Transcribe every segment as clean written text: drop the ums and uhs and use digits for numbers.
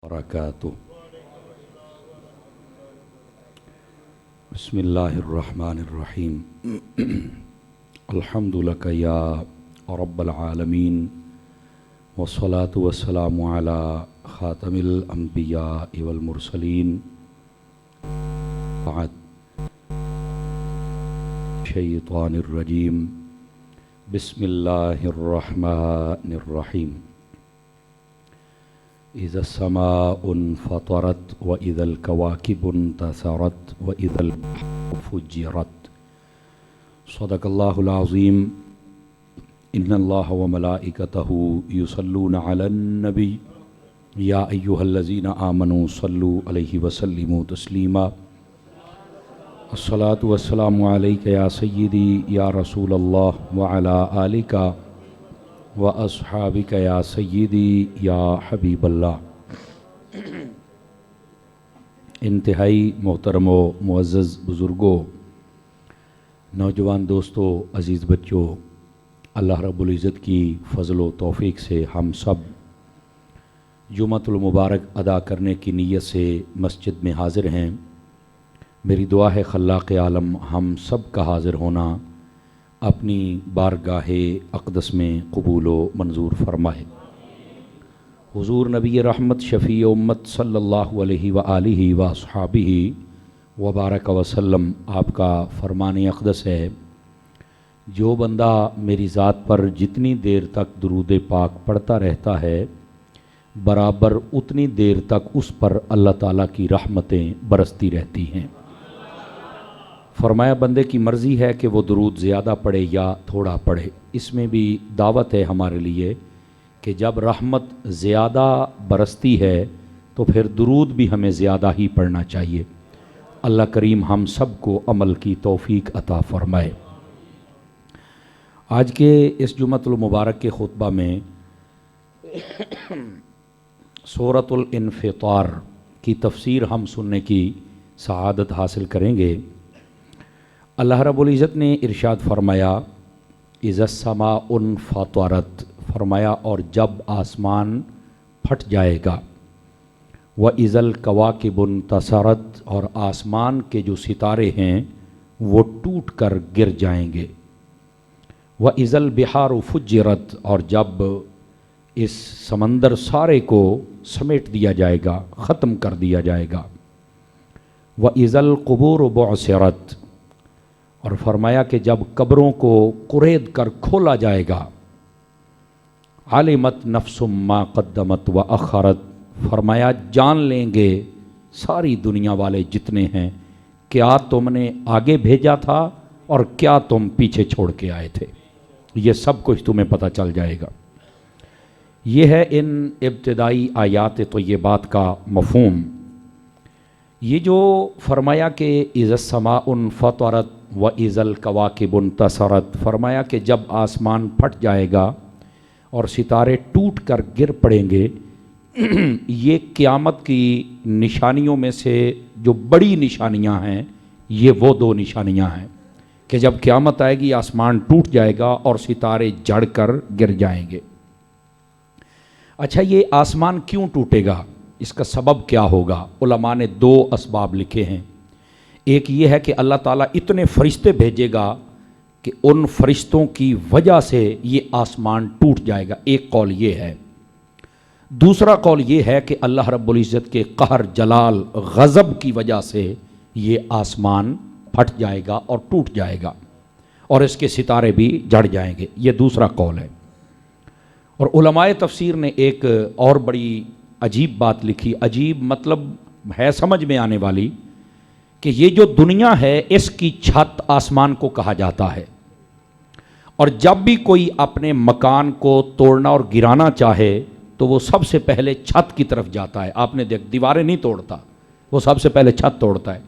وبرکاتہ بسم اللہ الرحمن الرحیم الحمد لک یا رب العالمین والصلاة والسلام علی خاتم الانبیاء والمرسلین بعد شیطان الرجیم بسم اللہ الرحمن الرحیم اذا السماء انفطرت واذا الكواكب انتثرت واذا البحار فجرت صدق اللہ العظیم ان اللہ وملائکته یصلون علی النبی یا ایہا الذین آمنوا صلوا علیہ وسلموا تسلیما الصلاة والسلام علیک یا سیدی یا رسول اللہ وعلی آلک وَأَصْحَابِكَ يَا سَيِّدِي يَا حبیب اللہ۔ انتہائی محترم و معزز بزرگوں، نوجوان دوستوں، عزیز بچوں، اللہ رب العزت کی فضل و توفیق سے ہم سب جمعۃ المبارک ادا کرنے کی نیت سے مسجد میں حاضر ہیں۔ میری دعا ہے خلاق عالم ہم سب کا حاضر ہونا اپنی بارگاہ اقدس میں قبول و منظور فرمائے۔ حضور نبی رحمت شفیع امت صلی اللہ علیہ وآلہ واصحابہ وبارک وسلم آپ کا فرمان اقدس ہے، جو بندہ میری ذات پر جتنی دیر تک درود پاک پڑھتا رہتا ہے برابر اتنی دیر تک اس پر اللہ تعالیٰ کی رحمتیں برستی رہتی ہیں۔ فرمایا بندے کی مرضی ہے کہ وہ درود زیادہ پڑھے یا تھوڑا پڑھے۔ اس میں بھی دعوت ہے ہمارے لیے کہ جب رحمت زیادہ برستی ہے تو پھر درود بھی ہمیں زیادہ ہی پڑھنا چاہیے۔ اللہ کریم ہم سب کو عمل کی توفیق عطا فرمائے۔ آج کے اس جمعۃ المبارک کے خطبہ میں سورۃ الانفطار کی تفسیر ہم سننے کی سعادت حاصل کریں گے۔ اللہ رب العزت نے ارشاد فرمایا اذا السماء انفطرت، فرمایا اور جب آسمان پھٹ جائے گا، وَإِذَا الْكَوَاكِبُ انتَثَرَتْ اور آسمان کے جو ستارے ہیں وہ ٹوٹ کر گر جائیں گے، وَإِذَا الْبِحَارُ فُجِّرَتْ اور جب اس سمندر سارے کو سمیٹ دیا جائے گا، ختم کر دیا جائے گا، وَإِذَا الْقُبُورُ بُعْثِرَتْ اور فرمایا کہ جب قبروں کو قرید کر کھولا جائے گا، علمت نفس ما قدمت و اخرت فرمایا جان لیں گے ساری دنیا والے جتنے ہیں کیا تم نے آگے بھیجا تھا اور کیا تم پیچھے چھوڑ کے آئے تھے، یہ سب کچھ تمہیں پتہ چل جائے گا۔ یہ ہے ان ابتدائی آیات طیبات کا مفہوم۔ یہ جو فرمایا کہ اذا السماء انفطرت وَإِذَا الْكَوَاكِبُ انتَثَرَتْ فرمایا کہ جب آسمان پھٹ جائے گا اور ستارے ٹوٹ کر گر پڑیں گے، یہ قیامت کی نشانیوں میں سے جو بڑی نشانیاں ہیں یہ وہ دو نشانیاں ہیں کہ جب قیامت آئے گی آسمان ٹوٹ جائے گا اور ستارے جڑ کر گر جائیں گے۔ اچھا، یہ آسمان کیوں ٹوٹے گا، اس کا سبب کیا ہوگا؟ علماء نے دو اسباب لکھے ہیں۔ ایک یہ ہے کہ اللہ تعالیٰ اتنے فرشتے بھیجے گا کہ ان فرشتوں کی وجہ سے یہ آسمان ٹوٹ جائے گا، ایک قول یہ ہے۔ دوسرا قول یہ ہے کہ اللہ رب العزت کے قہر، جلال، غضب کی وجہ سے یہ آسمان پھٹ جائے گا اور ٹوٹ جائے گا اور اس کے ستارے بھی جڑ جائیں گے، یہ دوسرا قول ہے۔ اور علماء تفسیر نے ایک اور بڑی عجیب بات لکھی، عجیب مطلب ہے سمجھ میں آنے والی، کہ یہ جو دنیا ہے اس کی چھت آسمان کو کہا جاتا ہے، اور جب بھی کوئی اپنے مکان کو توڑنا اور گرانا چاہے تو وہ سب سے پہلے چھت کی طرف جاتا ہے۔ آپ نے دیواریں نہیں توڑتا، وہ سب سے پہلے چھت توڑتا ہے،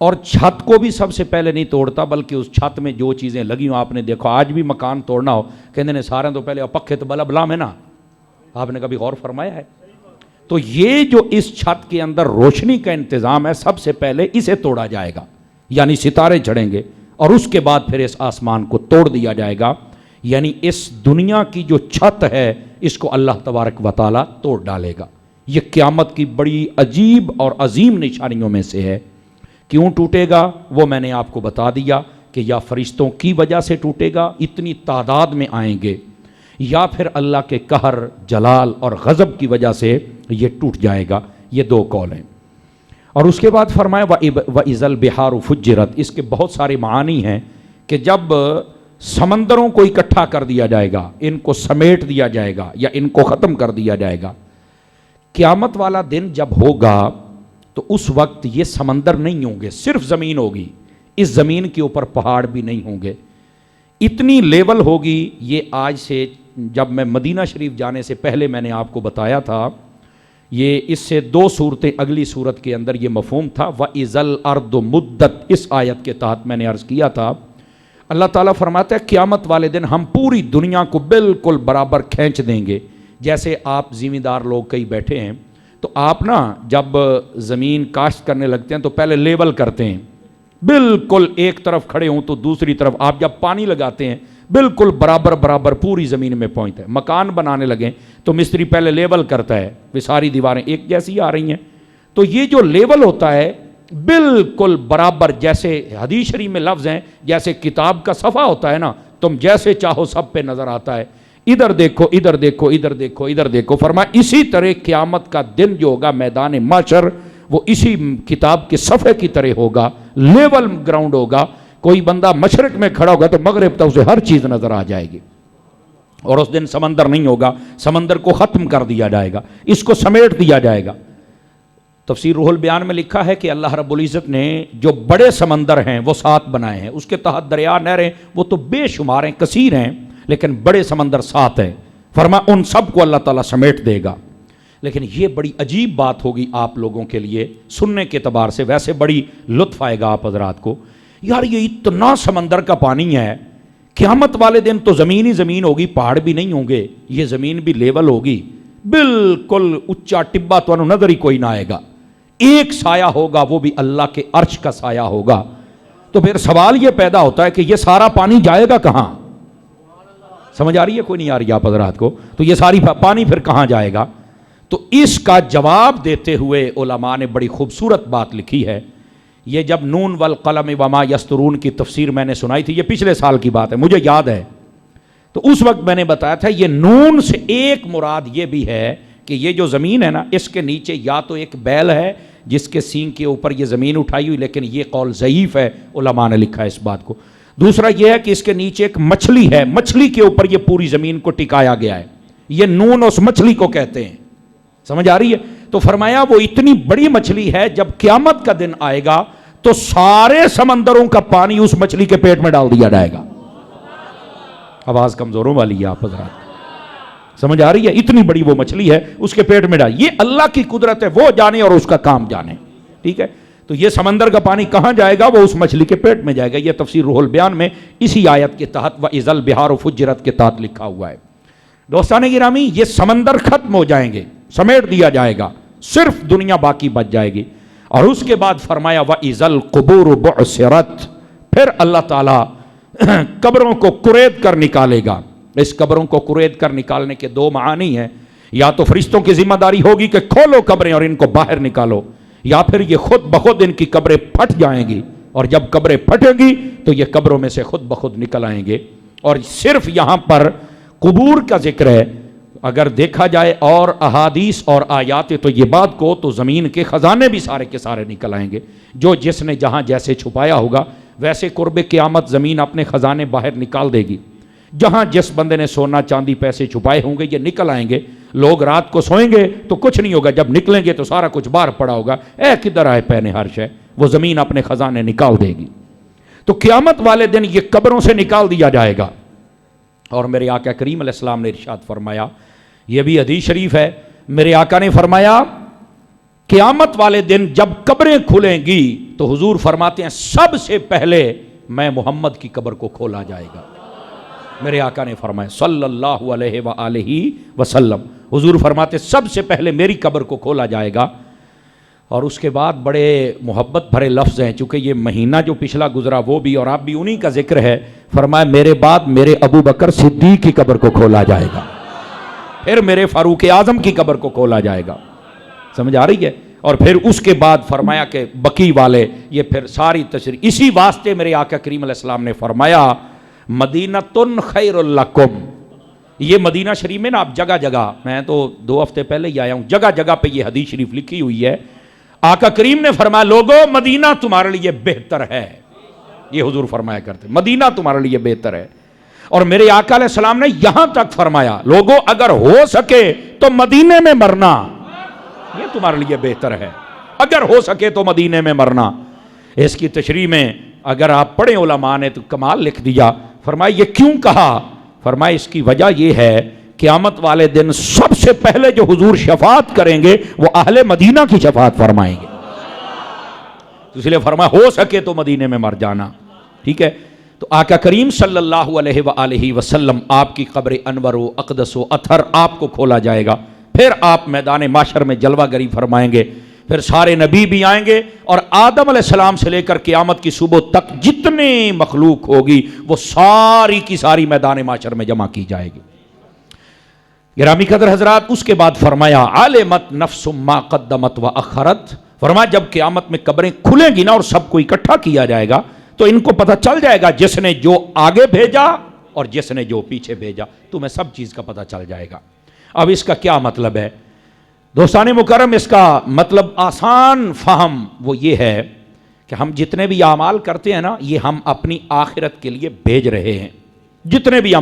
اور چھت کو بھی سب سے پہلے نہیں توڑتا بلکہ اس چھت میں جو چیزیں لگی ہوں، آپ نے دیکھو آج بھی مکان توڑنا ہو کہتے ہیں سارے تو پہلے پکھے تو بلا بلا میں نا، آپ نے کبھی غور فرمایا ہے؟ تو یہ جو اس چھت کے اندر روشنی کا انتظام ہے سب سے پہلے اسے توڑا جائے گا، یعنی ستارے چڑھیں گے اور اس کے بعد پھر اس آسمان کو توڑ دیا جائے گا۔ یعنی اس دنیا کی جو چھت ہے اس کو اللہ تبارک و تعالیٰ توڑ ڈالے گا۔ یہ قیامت کی بڑی عجیب اور عظیم نشانیوں میں سے ہے۔ کیوں ٹوٹے گا وہ میں نے آپ کو بتا دیا کہ یا فرشتوں کی وجہ سے ٹوٹے گا، اتنی تعداد میں آئیں گے، یا پھر اللہ کے قہر، جلال اور غضب کی وجہ سے یہ ٹوٹ جائے گا۔ یہ دو قول ہیں۔ اور اس کے بعد فرمایا وَإِذَا الْبِحَارُ فُجِّرَتْ، اس کے بہت سارے معانی ہیں کہ جب سمندروں کو اکٹھا کر دیا جائے گا، ان کو سمیٹ دیا جائے گا یا ان کو ختم کر دیا جائے گا۔ قیامت والا دن جب ہوگا تو اس وقت یہ سمندر نہیں ہوں گے، صرف زمین ہوگی، اس زمین کے اوپر پہاڑ بھی نہیں ہوں گے۔ اتنی لیول ہوگی، یہ آج سے جب میں مدینہ شریف جانے سے پہلے میں نے آپ کو بتایا تھا، یہ اس سے دو صورتیں اگلی صورت کے اندر یہ مفہوم تھا۔ وَإِذَا الْأَرْضُ مُدَّتْ، اس آیت کے تحت میں نے عرض کیا تھا، اللہ تعالیٰ فرماتا ہے قیامت والے دن ہم پوری دنیا کو بالکل برابر کھینچ دیں گے۔ جیسے آپ زمیندار لوگ کئی بیٹھے ہیں تو آپ نا جب زمین کاشت کرنے لگتے ہیں تو پہلے لیول کرتے ہیں، بالکل ایک طرف کھڑے ہوں تو دوسری طرف، آپ جب پانی لگاتے ہیں بالکل برابر برابر پوری زمین میں پہنچتا ہے۔ مکان بنانے لگیں تو مستری پہلے لیول کرتا ہے، وہ ساری دیواریں ایک جیسی آ رہی ہیں، تو یہ جو لیول ہوتا ہے بالکل برابر، جیسے حدیث شریف میں لفظ ہیں جیسے کتاب کا صفحہ ہوتا ہے نا، تم جیسے چاہو سب پہ نظر آتا ہے، ادھر دیکھو ادھر دیکھو ادھر دیکھو ادھر دیکھو۔ فرمایا اسی طرح قیامت کا دن جو ہوگا میدان محشر وہ اسی کتاب کے صفحے کی طرح ہوگا، لیول گراؤنڈ ہوگا۔ کوئی بندہ مشرق میں کھڑا ہوگا تو مغرب تک اسے ہر چیز نظر آ جائے گی، اور اس دن سمندر نہیں ہوگا، سمندر کو ختم کر دیا جائے گا، اس کو سمیٹ دیا جائے گا۔ تفسیر روح البیان میں لکھا ہے کہ اللہ رب العزت نے جو بڑے سمندر ہیں وہ 7 بنائے ہیں، اس کے تحت دریا نہریں وہ تو بے شمار ہیں، کثیر ہیں، لیکن بڑے سمندر 7 ہیں۔ فرمایا ان سب کو اللہ تعالیٰ سمیٹ دے گا۔ لیکن یہ بڑی عجیب بات ہوگی آپ لوگوں کے لیے سننے کے اعتبار سے، ویسے بڑی لطف آئے گا آپ حضرات کو، یار یہ اتنا سمندر کا پانی ہے، قیامت والے دن تو زمین ہی زمین ہوگی، پہاڑ بھی نہیں ہوں گے، یہ زمین بھی لیول ہوگی، بالکل اچا ٹبا تو نظر ہی کوئی نہ آئے گا، ایک سایہ ہوگا وہ بھی اللہ کے عرش کا سایہ ہوگا۔ تو پھر سوال یہ پیدا ہوتا ہے کہ یہ سارا پانی جائے گا کہاں؟ سمجھ آ رہی ہے کوئی نہیں آ رہی آپ حضرات کو؟ تو یہ ساری پانی پھر کہاں جائے گا؟ تو اس کا جواب دیتے ہوئے علماء نے بڑی خوبصورت بات لکھی ہے۔ یہ جب نون والقلم وما یسطرون کی تفسیر میں نے سنائی تھی، یہ پچھلے سال کی بات ہے، مجھے یاد ہے، تو اس وقت میں نے بتایا تھا یہ نون سے ایک مراد یہ بھی ہے کہ یہ جو زمین ہے نا، اس کے نیچے یا تو ایک بیل ہے جس کے سینگ کے اوپر یہ زمین اٹھائی ہوئی، لیکن یہ قول ضعیف ہے، علماء نے لکھا ہے اس بات کو۔ دوسرا یہ ہے کہ اس کے نیچے ایک مچھلی ہے، مچھلی کے اوپر یہ پوری زمین کو ٹکایا گیا ہے، یہ نون اس مچھلی کو کہتے ہیں، سمجھ آ رہی ہے؟ تو فرمایا وہ اتنی بڑی مچھلی ہے، جب قیامت کا دن آئے گا تو سارے سمندروں کا پانی اس مچھلی کے پیٹ میں ڈال دیا جائے گا۔ آواز کمزوروں والی ہے آپ حضرات، سمجھ آ رہی ہے؟ اتنی بڑی وہ مچھلی ہے، اس کے پیٹ میں ڈال، یہ اللہ کی قدرت ہے، وہ جانے اور اس کا کام جانے، ٹھیک ہے؟ تو یہ سمندر کا پانی کہاں جائے گا؟ وہ اس مچھلی کے پیٹ میں جائے گا۔ یہ تفسیر روح البیان میں اسی آیت کے تحت وَإِذَا الْبِحَارُ فُجِّرَتْ کے تحت لکھا ہوا ہے۔ دوستان گرامی، یہ سمندر ختم ہو جائیں گے، سمیٹ دیا جائے گا، صرف دنیا باقی بچ جائے گی۔ اور اس کے بعد فرمایا وَإِذَا الْقُبُورُ بُعْثِرَتْ، پھر اللہ تعالیٰ قبروں کو کرید کر نکالے گا۔ اس قبروں کو کرید کر نکالنے کے 2 معانی ہیں، یا تو فرشتوں کی ذمہ داری ہوگی کہ کھولو قبریں اور ان کو باہر نکالو، یا پھر یہ خود بخود ان کی قبریں پھٹ جائیں گی، اور جب قبریں پھٹیں گی تو یہ قبروں میں سے خود بخود نکل آئیں گے۔ اور صرف یہاں پر قبور کا ذکر ہے، اگر دیکھا جائے اور احادیث اور آیات تو یہ بات کو تو زمین کے خزانے بھی سارے کے سارے نکل آئیں گے، جو جس نے جہاں جیسے چھپایا ہوگا ویسے قرب قیامت زمین اپنے خزانے باہر نکال دے گی۔ جہاں جس بندے نے سونا چاندی پیسے چھپائے ہوں گے یہ نکل آئیں گے۔ لوگ رات کو سوئیں گے تو کچھ نہیں ہوگا، جب نکلیں گے تو سارا کچھ باہر پڑا ہوگا، اے کدھر آئے پہنے ہر شے، وہ زمین اپنے خزانے نکال دے گی۔ تو قیامت والے دن یہ قبروں سے نکال دیا جائے گا۔ اور میرے آقا کریم علیہ السلام نے ارشاد فرمایا، یہ بھی حدیث شریف ہے، میرے آقا نے فرمایا قیامت والے دن جب قبریں کھلیں گی تو حضور فرماتے ہیں سب سے پہلے میں محمد کی قبر کو کھولا جائے گا۔ میرے آقا نے فرمایا صلی اللہ علیہ وآلہ وسلم، حضور فرماتے سب سے پہلے میری قبر کو کھولا جائے گا۔ اور اس کے بعد بڑے محبت بھرے لفظ ہیں، چونکہ یہ مہینہ جو پچھلا گزرا وہ بھی اور اب بھی انہی کا ذکر ہے۔ فرمایا میرے بعد میرے ابو بکر صدیق کی قبر کو کھولا جائے گا، پھر میرے فاروق اعظم کی قبر کو کھولا جائے گا، سمجھ آ رہی ہے؟ اور پھر اس کے بعد فرمایا کہ بقی والے، یہ پھر ساری تشریح اسی واسطے میرے آقا کریم علیہ السلام نے فرمایا مدینۃ خیر لکم. یہ مدینہ شریف میں نا آپ جگہ جگہ، میں تو 2 ہفتے پہلے ہی آیا ہوں، جگہ جگہ پہ یہ حدیث شریف لکھی ہوئی ہے. آقا کریم نے فرمایا لوگوں مدینہ تمہارے لیے بہتر ہے. یہ حضور فرمایا کرتے مدینہ تمہارے لیے بہتر ہے. اور میرے آقا علیہ السلام نے یہاں تک فرمایا لوگوں اگر ہو سکے تو مدینے میں مرنا یہ تمہارے لیے بہتر ہے، اگر ہو سکے تو مدینے میں مرنا. اس کی تشریح میں اگر آپ پڑھیں علماء نے تو کمال لکھ دیا. فرمایا یہ کیوں کہا؟ فرمایا اس کی وجہ یہ ہے قیامت والے دن سب سے پہلے جو حضور شفاعت کریں گے وہ اہل مدینہ کی شفاعت فرمائیں گے. تو اس لیے فرمایا ہو سکے تو مدینے میں مر جانا. ٹھیک ہے؟ تو آقا کریم صلی اللہ علیہ وآلہ وسلم آپ کی قبر انور و اقدس و اطہر آپ کو کھولا جائے گا. پھر آپ میدان محشر میں جلوہ گری فرمائیں گے. پھر سارے نبی بھی آئیں گے اور آدم علیہ السلام سے لے کر قیامت کی صبح تک جتنے مخلوق ہوگی وہ ساری کی ساری میدان محشر میں جمع کی جائے گی. گرامی قدر حضرات، اس کے بعد فرمایا علمت نفس ما قدمت و اخرت. فرمایا جب قیامت میں قبریں کھلیں گی نا اور سب کو اکٹھا کیا جائے گا تو ان کو پتہ چل جائے گا جس نے جو آگے بھیجا اور جس نے جو پیچھے بھیجا، تمہیں سب چیز کا پتہ چل جائے گا. اب اس کا کیا مطلب ہے دوستان مکرم؟ اس کا مطلب آسان فہم وہ یہ ہے کہ ہم جتنے بھی اعمال کرتے ہیں نا یہ ہم اپنی آخرت کے لیے بھیج رہے ہیں. جتنے بھی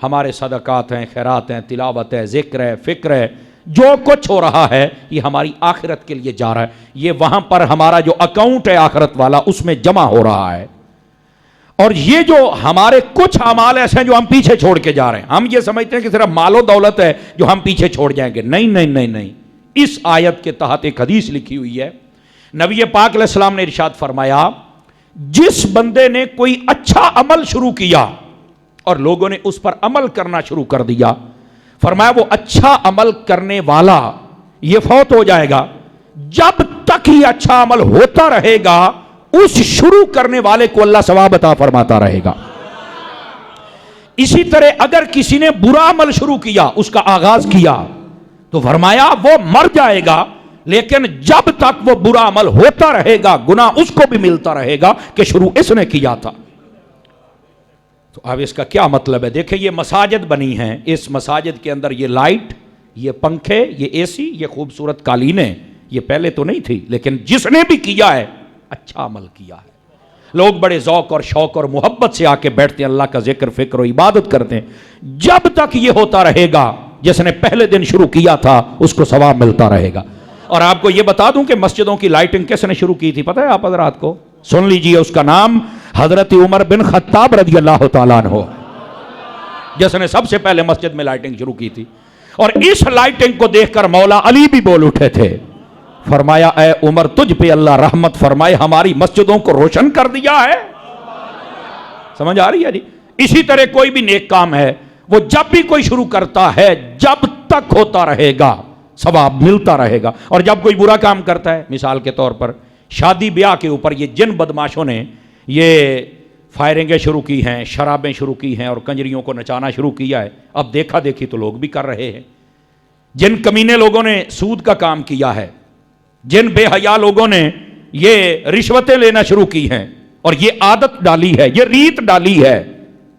ہمارے صدقات ہیں، خیرات ہیں، تلاوت ہے، ذکر ہے، فکر ہے، جو کچھ ہو رہا ہے یہ ہماری آخرت کے لیے جا رہا ہے. یہ وہاں پر ہمارا جو اکاؤنٹ ہے آخرت والا اس میں جمع ہو رہا ہے. اور یہ جو ہمارے کچھ اعمال ایسے ہیں جو ہم پیچھے چھوڑ کے جا رہے ہیں، ہم یہ سمجھتے ہیں کہ صرف مال و دولت ہے جو ہم پیچھے چھوڑ جائیں گے. نہیں نہیں نہیں نہیں. اس آیت کے تحت ایک حدیث لکھی ہوئی ہے. نبی پاک علیہ السلام نے ارشاد فرمایا جس بندے نے کوئی اچھا عمل شروع کیا اور لوگوں نے اس پر عمل کرنا شروع کر دیا، فرمایا وہ اچھا عمل کرنے والا یہ فوت ہو جائے گا. جب تک یہ اچھا عمل ہوتا رہے گا اس شروع کرنے والے کو اللہ ثواب عطا فرماتا رہے گا. اسی طرح اگر کسی نے برا عمل شروع کیا، اس کا آغاز کیا، تو فرمایا وہ مر جائے گا لیکن جب تک وہ برا عمل ہوتا رہے گا گناہ اس کو بھی ملتا رہے گا کہ شروع اس نے کیا تھا. تو اب اس کا کیا مطلب ہے؟ دیکھیں یہ مساجد بنی ہیں، اس مساجد کے اندر یہ لائٹ، یہ پنکھے، یہ اے سی، یہ خوبصورت قالینیں یہ پہلے تو نہیں تھی، لیکن جس نے بھی کیا ہے اچھا عمل کیا ہے. لوگ بڑے ذوق اور شوق اور محبت سے آ کے بیٹھتے ہیں، اللہ کا ذکر فکر و عبادت کرتے ہیں. جب تک یہ ہوتا رہے گا جس نے پہلے دن شروع کیا تھا اس کو ثواب ملتا رہے گا. اور آپ کو یہ بتا دوں کہ مسجدوں کی لائٹنگ کس نے شروع کی تھی پتہ ہے آپ حضرات کو؟ سن لیجئے، اس کا نام حضرت عمر بن خطاب رضی اللہ تعالیٰ عنہ، جس نے سب سے پہلے مسجد میں لائٹنگ شروع کی تھی. اور اس لائٹنگ کو دیکھ کر مولا علی بھی بول اٹھے تھے. فرمایا اے عمر تجھ پہ اللہ رحمت فرمائے، ہماری مسجدوں کو روشن کر دیا ہے. سمجھ آ رہی ہے جی؟ اسی طرح کوئی بھی نیک کام ہے وہ جب بھی کوئی شروع کرتا ہے جب تک ہوتا رہے گا ثواب ملتا رہے گا. اور جب کوئی برا کام کرتا ہے، مثال کے طور پر شادی بیاہ کے اوپر یہ جن بدماشوں نے یہ فائرنگیں شروع کی ہیں، شرابیں شروع کی ہیں اور کنجریوں کو نچانا شروع کیا ہے، اب دیکھا دیکھی تو لوگ بھی کر رہے ہیں. جن کمینے لوگوں نے سود کا کام کیا ہے، جن بے حیا لوگوں نے یہ رشوتیں لینا شروع کی ہیں اور یہ عادت ڈالی ہے، یہ ریت ڈالی ہے.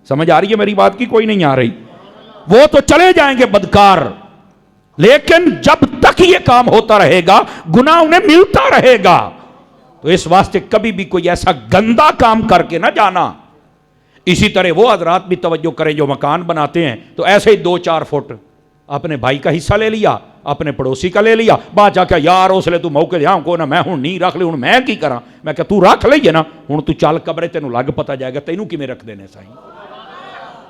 سمجھ آ رہی ہے میری بات کی؟ کوئی نہیں آ رہی؟ وہ تو چلے جائیں گے بدکار، لیکن جب تک یہ کام ہوتا رہے گا گناہ انہیں ملتا رہے گا. تو اس واسطے کبھی بھی کوئی ایسا گندا کام کر کے نہ جانا. اسی طرح وہ حضرات بھی توجہ کریں جو مکان بناتے ہیں تو ایسے ہی 2-4 فٹ اپنے بھائی کا حصہ لے لیا، اپنے پڑوسی کا لے لیا، بعد جا کے یار اس لے تو موقع دیا کو نہ میں ہوں نہیں رکھ لے ہوں میں کی کرا. میں کہ تو رکھ لئیے نا ہوں تو چال قبرے تینوں لگ پتا جائے گا تینوں کی میں رکھ دینے صحیح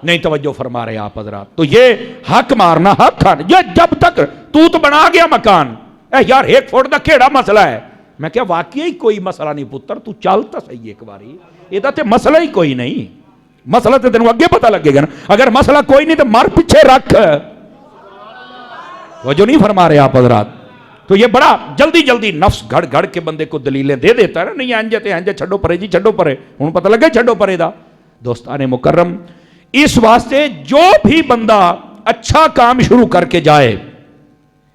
نہیں. توجہ فرما رہے آپ حضرات. تو یہ حق مارنا حق کھانا، یہ جب تک تو بنا گیا مکان، اے یار 1 فٹ دا کیڑا مسئلہ ہے. میں کیا واقعی کوئی مسئلہ نہیں پتر، تو چلتا صحیح ایک باری، یہ تے مسئلہ ہی کوئی نہیں. مسئلہ تے تینوں اگے پتہ لگے گا نا. اگر مسئلہ کوئی نہیں تو مر پیچھے رکھ. وہ جو نہیں فرما رہے آپ حضرات. تو یہ بڑا جلدی جلدی نفس گھڑ گھڑ کے بندے کو دلیلیں دے دیتا ہے نا، نہیں انجے چھڈو پرے جی چھڈو پرے، ہوں پتہ لگے چھڈو پرے دا. دوستان مکرم، اس واسطے جو بھی بندہ اچھا کام شروع کر کے جائے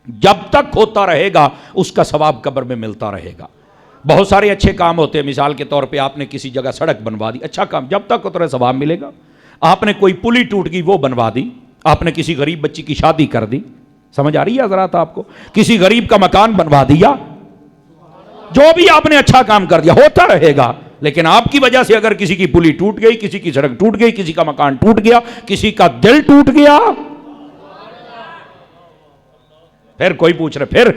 جب تک ہوتا رہے گا اس کا ثواب قبر میں ملتا رہے گا. بہت سارے اچھے کام ہوتے ہیں، مثال کے طور پہ آپ نے کسی جگہ سڑک بنوا دی، اچھا کام، جب تک ہوتا رہے ثواب ملے گا. آپ نے کوئی پلی ٹوٹ گئی وہ بنوا دی، آپ نے کسی غریب بچی کی شادی کر دی، سمجھ آ رہی ہے حضرات آپ کو، کسی غریب کا مکان بنوا دیا، جو بھی آپ نے اچھا کام کر دیا ہوتا رہے گا. لیکن آپ کی وجہ سے اگر کسی کی پلی ٹوٹ گئی، کسی کی سڑک ٹوٹ گئی، کسی کا مکان ٹوٹ گیا، کسی کا دل ٹوٹ گیا، پھر کوئی پوچھ رہے، پھر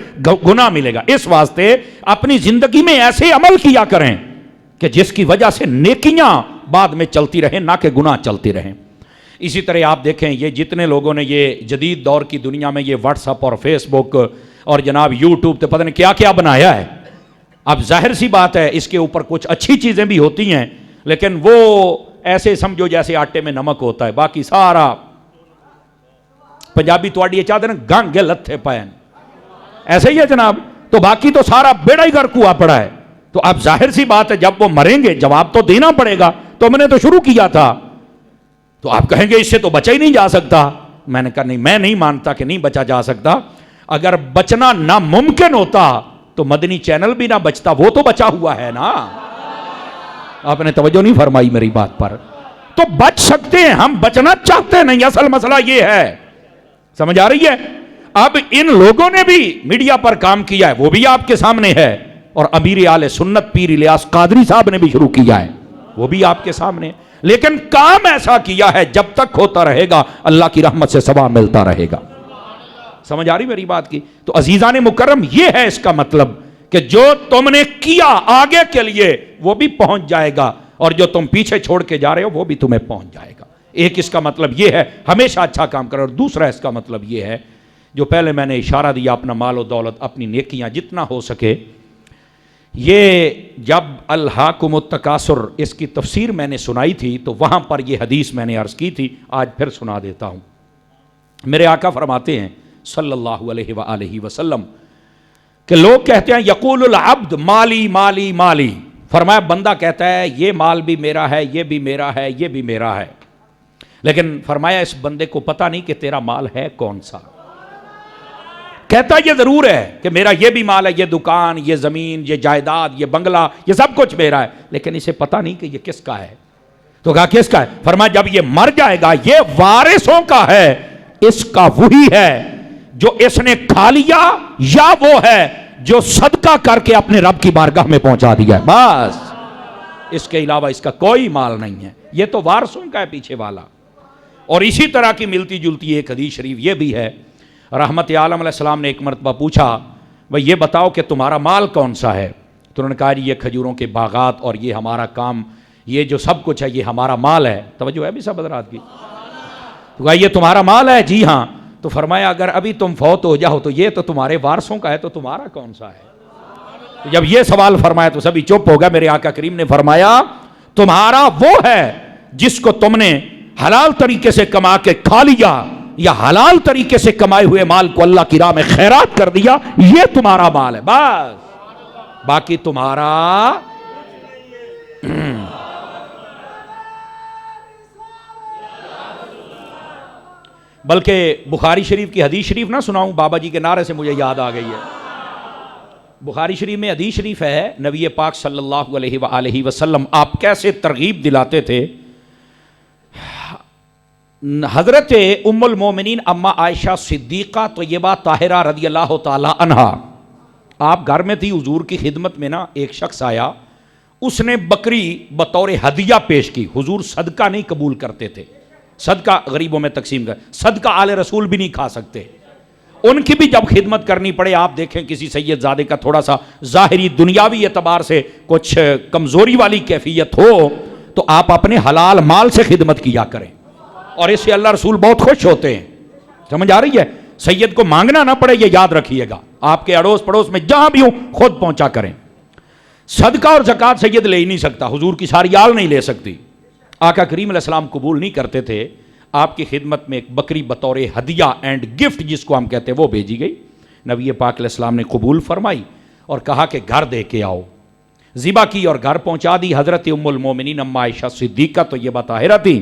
گناہ ملے گا. اس واسطے اپنی زندگی میں ایسے عمل کیا کریں کہ جس کی وجہ سے نیکیاں بعد میں چلتی رہیں، نہ کہ گناہ چلتی رہیں. اسی طرح آپ دیکھیں یہ جتنے لوگوں نے یہ جدید دور کی دنیا میں یہ واٹس اپ اور فیس بک اور جناب یوٹیوب تو پتہ نہیں کیا کیا بنایا ہے. اب ظاہر سی بات ہے اس کے اوپر کچھ اچھی چیزیں بھی ہوتی ہیں، لیکن وہ ایسے سمجھو جیسے آٹے میں نمک ہوتا ہے، باقی سارا پنجابی تواڈی یہ چاہتے ہیں نا گنگ لتھے پین، ایسے ہی ہے جناب. تو باقی تو سارا بیڑا ہی گھر کوا پڑا ہے. تو اب ظاہر سی بات ہے جب وہ مریں گے جواب تو دینا پڑے گا. تو ہم نے تو شروع کیا تھا، تو آپ کہیں گے اس سے تو بچا ہی نہیں جا سکتا. میں نے کہا نہیں، میں نہیں مانتا کہ نہیں بچا جا سکتا. اگر بچنا ناممکن ہوتا تو مدنی چینل بھی نہ بچتا، وہ تو بچا ہوا ہے نا. آپ نے توجہ نہیں فرمائی میری بات پر. تو بچ سکتے ہیں، ہم بچنا چاہتے نہیں، اصل مسئلہ یہ ہے. سمجھ آ رہی ہے؟ اب ان لوگوں نے بھی میڈیا پر کام کیا ہے، وہ بھی آپ کے سامنے ہے، اور امیر اہل سنت پیر الیاس قادری صاحب نے بھی شروع کیا ہے، وہ بھی آپ کے سامنے. لیکن کام ایسا کیا ہے جب تک ہوتا رہے گا اللہ کی رحمت سے ثواب ملتا رہے گا. سمجھ آ رہی میری بات کی؟ تو عزیزان مکرم یہ ہے اس کا مطلب کہ جو تم نے کیا آگے کے لیے وہ بھی پہنچ جائے گا، اور جو تم پیچھے چھوڑ کے جا رہے ہو وہ بھی تمہیں پہنچ جائے گا. ایک اس کا مطلب یہ ہے ہمیشہ اچھا کام کرو، اور دوسرا اس کا مطلب یہ ہے جو پہلے میں نے اشارہ دیا، اپنا مال و دولت، اپنی نیکیاں جتنا ہو سکے. یہ جب الہاکم التکاثر اس کی تفسیر میں نے سنائی تھی تو وہاں پر یہ حدیث میں نے عرض کی تھی، آج پھر سنا دیتا ہوں. میرے آقا فرماتے ہیں صلی اللہ علیہ وآلہ وسلم کہ لوگ کہتے ہیں یقول العبد مالی مالی مالی، فرمایا بندہ کہتا ہے یہ مال بھی میرا ہے، یہ بھی میرا ہے، یہ بھی میرا ہے، لیکن فرمایا اس بندے کو پتہ نہیں کہ تیرا مال ہے کون سا. کہتا یہ ضرور ہے کہ میرا یہ بھی مال ہے، یہ دکان، یہ زمین، یہ جائیداد، یہ بنگلہ، یہ سب کچھ میرا ہے، لیکن اسے پتہ نہیں کہ یہ کس کا ہے. تو کہا کس کا ہے؟ فرمایا جب یہ مر جائے گا یہ وارثوں کا ہے، اس کا وہی ہے جو اس نے کھا لیا، یا وہ ہے جو صدقہ کر کے اپنے رب کی بارگاہ میں پہنچا دیا ہے، بس اس کے علاوہ اس کا کوئی مال نہیں ہے. یہ تو وارثوں کا ہے پیچھے والا. اور اسی طرح کی ملتی جلتی ایک حدیث شریف یہ بھی ہے. رحمت عالم علیہ السلام نے ایک مرتبہ پوچھا بھئی یہ بتاؤ کہ تمہارا مال کون سا ہے؟ تو انہوں نے کہا یہ کھجوروں کے باغات اور یہ ہمارا کام، یہ جو سب کچھ ہے یہ ہمارا مال ہے. توجہ ہے بھی سب حضرات کی؟ تو کہا یہ تمہارا مال ہے؟ جی ہاں. تو فرمایا اگر ابھی تم فوت ہو جاؤ تو یہ تو تمہارے وارثوں کا ہے، تو تمہارا کون سا ہے؟ تو جب یہ سوال فرمایا تو سبھی چپ ہو گیا. میرے آقا کریم نے فرمایا تمہارا وہ ہے جس کو تم نے حلال طریقے سے کما کے کھا لیا، یا حلال طریقے سے کمائے ہوئے مال کو اللہ کی راہ میں خیرات کر دیا، یہ تمہارا مال ہے، بس باقی تمہارا. بلکہ بخاری شریف کی حدیث شریف نہ سناؤں، بابا جی کے نعرے سے مجھے یاد آ گئی ہے. بخاری شریف میں حدیث شریف ہے، نبی پاک صلی اللہ علیہ وآلہ وسلم آپ کیسے ترغیب دلاتے تھے. حضرت ام المومنین اما عائشہ صدیقہ طیبہ طاہرہ رضی اللہ تعالی عنہا، آپ گھر میں تھی، حضور کی خدمت میں نا ایک شخص آیا، اس نے بکری بطور ہدیہ پیش کی. حضور صدقہ نہیں قبول کرتے تھے، صدقہ غریبوں میں تقسیم کر، صدقہ آل رسول بھی نہیں کھا سکتے. ان کی بھی جب خدمت کرنی پڑے، آپ دیکھیں کسی سید زادے کا تھوڑا سا ظاہری دنیاوی اعتبار سے کچھ کمزوری والی کیفیت ہو تو آپ اپنے حلال مال سے خدمت کیا کریں، اور اس سے اللہ رسول بہت خوش ہوتے ہیں. سمجھ آ رہی ہے؟ سید کو مانگنا نہ پڑے یہ یاد رکھیے گا. آپ کے اڑوس پڑوس میں جہاں بھی ہوں خود پہنچا کریں. صدقہ اور زکوٰۃ سید لے ہی نہیں سکتا، حضور کی ساری آل نہیں لے سکتی. آقا کریم علیہ السلام قبول نہیں کرتے تھے. آپ کی خدمت میں ایک بکری بطور ہدیہ اینڈ گفٹ جس کو ہم کہتے ہیں وہ بھیجی گئی. نبی پاک علیہ السلام نے قبول فرمائی اور کہا کہ گھر دے کے آؤ. ذبح کی اور گھر پہنچا دی. حضرت ام المومنین اما عائشہ صدیقہ طیبہ طاہرہ تھی.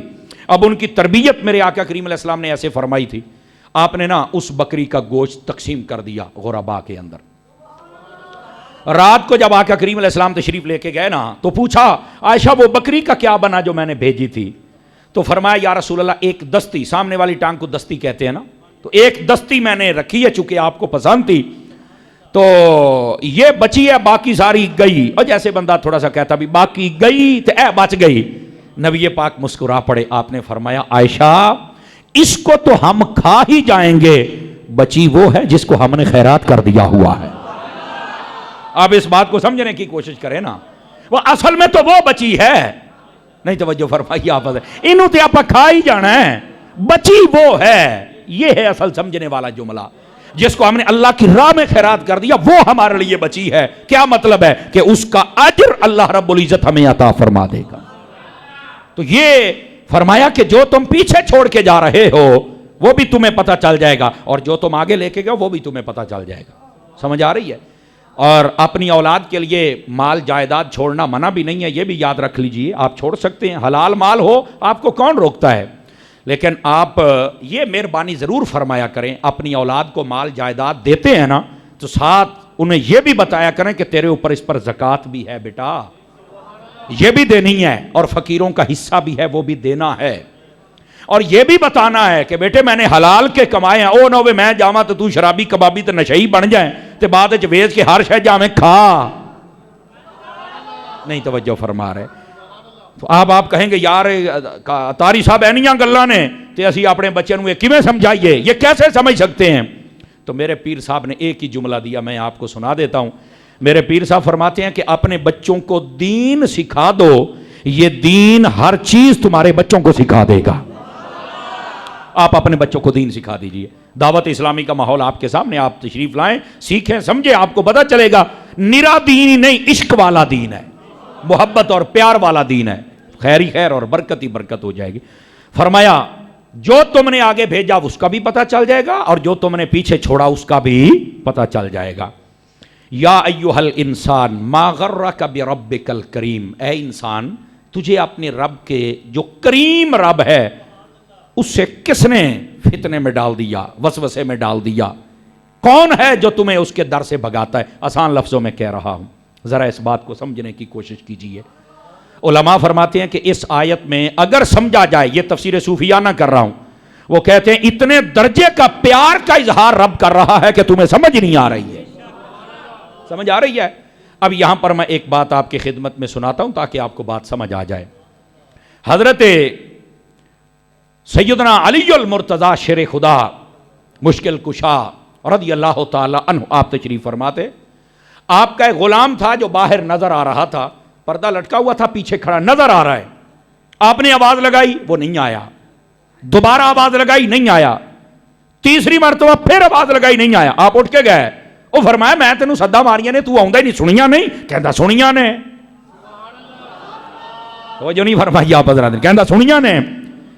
اب ان کی تربیت میرے آقا کریم علیہ السلام نے ایسے فرمائی تھی. آپ نے نا اس بکری کا گوشت تقسیم کر دیا غربا کے اندر. رات کو جب آقا کریم علیہ السلام تشریف لے کے گئے نا تو پوچھا عائشہ وہ بکری کا کیا بنا جو میں نے بھیجی تھی؟ تو فرمایا یا رسول اللہ ایک دستی، سامنے والی ٹانگ کو دستی کہتے ہیں نا، تو ایک دستی میں نے رکھی ہے چونکہ آپ کو پسند تھی تو یہ بچی ہے، باقی ساری گئی. اور جیسے بندہ تھوڑا سا کہتا بھی باقی گئی تو اے بچ گئی. نبی پاک مسکرا پڑے، آپ نے فرمایا عائشہ اس کو تو ہم کھا ہی جائیں گے، بچی وہ ہے جس کو ہم نے خیرات کر دیا ہوا ہے. آپ اس بات کو سمجھنے کی کوشش کریں نا، وہ اصل میں تو وہ بچی ہے. نہیں توجہ فرمائی آپ، انہوں تے آپ کھا ہی جانا ہے، بچی وہ ہے. یہ ہے اصل سمجھنے والا جملہ. جس کو ہم نے اللہ کی راہ میں خیرات کر دیا وہ ہمارے لیے بچی ہے. کیا مطلب ہے کہ اس کا اجر اللہ رب العزت ہمیں عطا فرما دے گا. تو یہ فرمایا کہ جو تم پیچھے چھوڑ کے جا رہے ہو وہ بھی تمہیں پتہ چل جائے گا، اور جو تم آگے لے کے گئے وہ بھی تمہیں پتہ چل جائے گا. سمجھ آ رہی ہے؟ اور اپنی اولاد کے لیے مال جائیداد چھوڑنا منع بھی نہیں ہے، یہ بھی یاد رکھ لیجئے. آپ چھوڑ سکتے ہیں، حلال مال ہو، آپ کو کون روکتا ہے. لیکن آپ یہ مہربانی ضرور فرمایا کریں، اپنی اولاد کو مال جائیداد دیتے ہیں نا تو ساتھ انہیں یہ بھی بتایا کریں کہ تیرے اوپر اس پر زکوٰۃ بھی ہے بیٹا، یہ بھی دینی ہے، اور فقیروں کا حصہ بھی ہے وہ بھی دینا ہے. اور یہ بھی بتانا ہے کہ بیٹے میں نے حلال کے کمائے ہیں، او نو میں جاواں تو تو شرابی کبابی تو نشئی بن جائیں تے بعد وچ ویچ کے ہر شے جاویں کھا. نہیں توجہ فرما رہے. تو آپ کہیں گے یار تاری صاحب اینیاں گلاں نے تے اسی اپنے بچے نوں کیویں سمجھائیے، یہ کیسے سمجھ سکتے ہیں؟ تو میرے پیر صاحب نے ایک ہی جملہ دیا، میں آپ کو سنا دیتا ہوں. میرے پیر صاحب فرماتے ہیں کہ اپنے بچوں کو دین سکھا دو، یہ دین ہر چیز تمہارے بچوں کو سکھا دے گا. آپ اپنے بچوں کو دین سکھا دیجئے. دعوت اسلامی کا ماحول آپ کے سامنے، آپ تشریف لائیں، سیکھیں، سمجھیں، آپ کو پتہ چلے گا نرا دین ہی نہیں، عشق والا دین ہے، محبت اور پیار والا دین ہے. خیر ہی خیر اور برکت ہی برکت ہو جائے گی. فرمایا جو تم نے آگے بھیجا اس کا بھی پتہ چل جائے گا، اور جو تم نے پیچھے چھوڑا اس کا بھی پتہ چل جائے گا. یا ایھا الانسان ما غرک بربک الکریم، اے انسان تجھے اپنے رب کے جو کریم رب ہے اس سے کس نے فتنے میں ڈال دیا، وسوسے میں ڈال دیا؟ کون ہے جو تمہیں اس کے در سے بھگاتا ہے؟ آسان لفظوں میں کہہ رہا ہوں، ذرا اس بات کو سمجھنے کی کوشش کیجئے. علماء فرماتے ہیں کہ اس آیت میں اگر سمجھا جائے، یہ تفسیر صوفیانہ کر رہا ہوں، وہ کہتے ہیں اتنے درجے کا پیار کا اظہار رب کر رہا ہے کہ تمہیں سمجھ نہیں آ رہی ہے. سمجھ آ رہی ہے؟ اب یہاں پر میں ایک بات آپ کی خدمت میں سناتا ہوں تاکہ آپ کو بات سمجھ آ جائے. حضرت سیدنا علی المرتضی شیر خدا مشکل کشا رضی اللہ تعالی عنہ آپ تشریف فرماتے. آپ کا ایک غلام تھا جو باہر نظر آ رہا تھا، پردہ لٹکا ہوا تھا، پیچھے کھڑا نظر آ رہا ہے. آپ نے آواز لگائی، وہ نہیں آیا. دوبارہ آواز لگائی، نہیں آیا. تیسری مرتبہ پھر آواز لگائی، نہیں آیا. آپ اٹھ کے گئے. وہ فرمایا میں تینوں سدا ماریاں نے، تو آؤندا ہی نہیں. سنیاں نہیں؟ کہندا سنیاں نے. توجہ نہیں فرمائی آپ حضرات؟ کہندا سنیاں نے.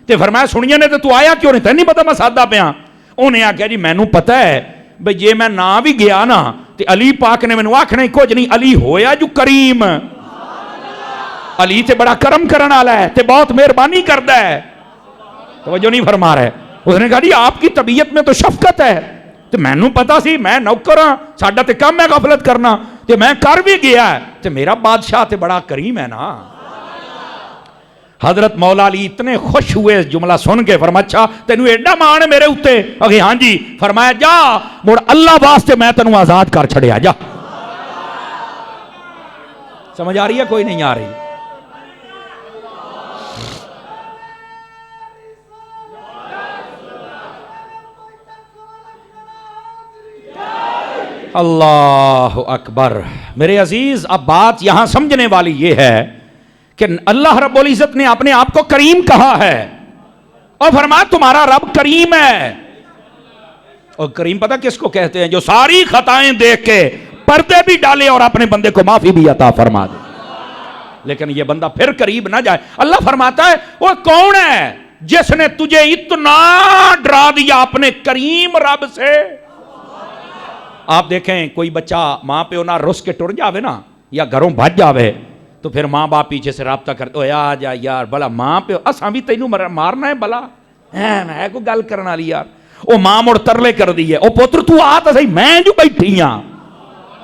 تے فرمایا سنیاں نے تو آیا کیوں نہیں؟ تینوں نہیں پتا میں سادا پیا. انہیں آخیا جی مینوں پتا ہے بھئی جے میں نہ بھی گیا نا تے علی پاک نے مینوں آکھنا کچھ نہیں. علی ہویا جو کریم، علی تے بڑا کرم کرن والا ہے تے بہت مہربانی کردا ہے. توجہ نہیں فرما رہے. اس نے کہا جی آپ کی طبیعت میں تو شفقت ہے. تے مینوں پتا سی میں نوکر ہاں، ساڈا تے کم ہے غفلت کرنا، تے میں کر بھی گیا تے میرا بادشاہ تے بڑا کریم ہے نا. حضرت مولا علی اتنے خوش ہوئے اس جملہ سن کے. فرمایا اچھا تینوں ایڈا مان ہے میرے اوتے؟ اگے ہاں جی. فرمایا جا مڑ اللہ واسطے میں تینوں آزاد کر چھڑیا جا. سمجھ آ رہی ہے کوئی نہیں آ رہی؟ اللہ اکبر. میرے عزیز اب بات یہاں سمجھنے والی یہ ہے کہ اللہ رب العزت نے اپنے آپ کو کریم کہا ہے اور فرمایا تمہارا رب کریم ہے. اور کریم پتہ کس کو کہتے ہیں؟ جو ساری خطائیں دیکھ کے پردے بھی ڈالے اور اپنے بندے کو معافی بھی عطا فرما دے. لیکن یہ بندہ پھر قریب نہ جائے. اللہ فرماتا ہے وہ کون ہے جس نے تجھے اتنا ڈرا دیا اپنے کریم رب سے. آپ دیکھیں کوئی بچہ ماں پہ نہ رس کے ٹر جاوے نا یا گھروں بھج جاوے تو پھر ماں باپ پیچھے سے رابطہ کرتے ہو آ جا یار بلا ماں پہ اساں بھی تینوں مارنا ہے بلا ہے کوئی گل کرنے والی یار. وہ ماں مڑ ترلے کر دی ہے، او پتر تو آ تو صحیح، میں جو بیٹھی ہاں۔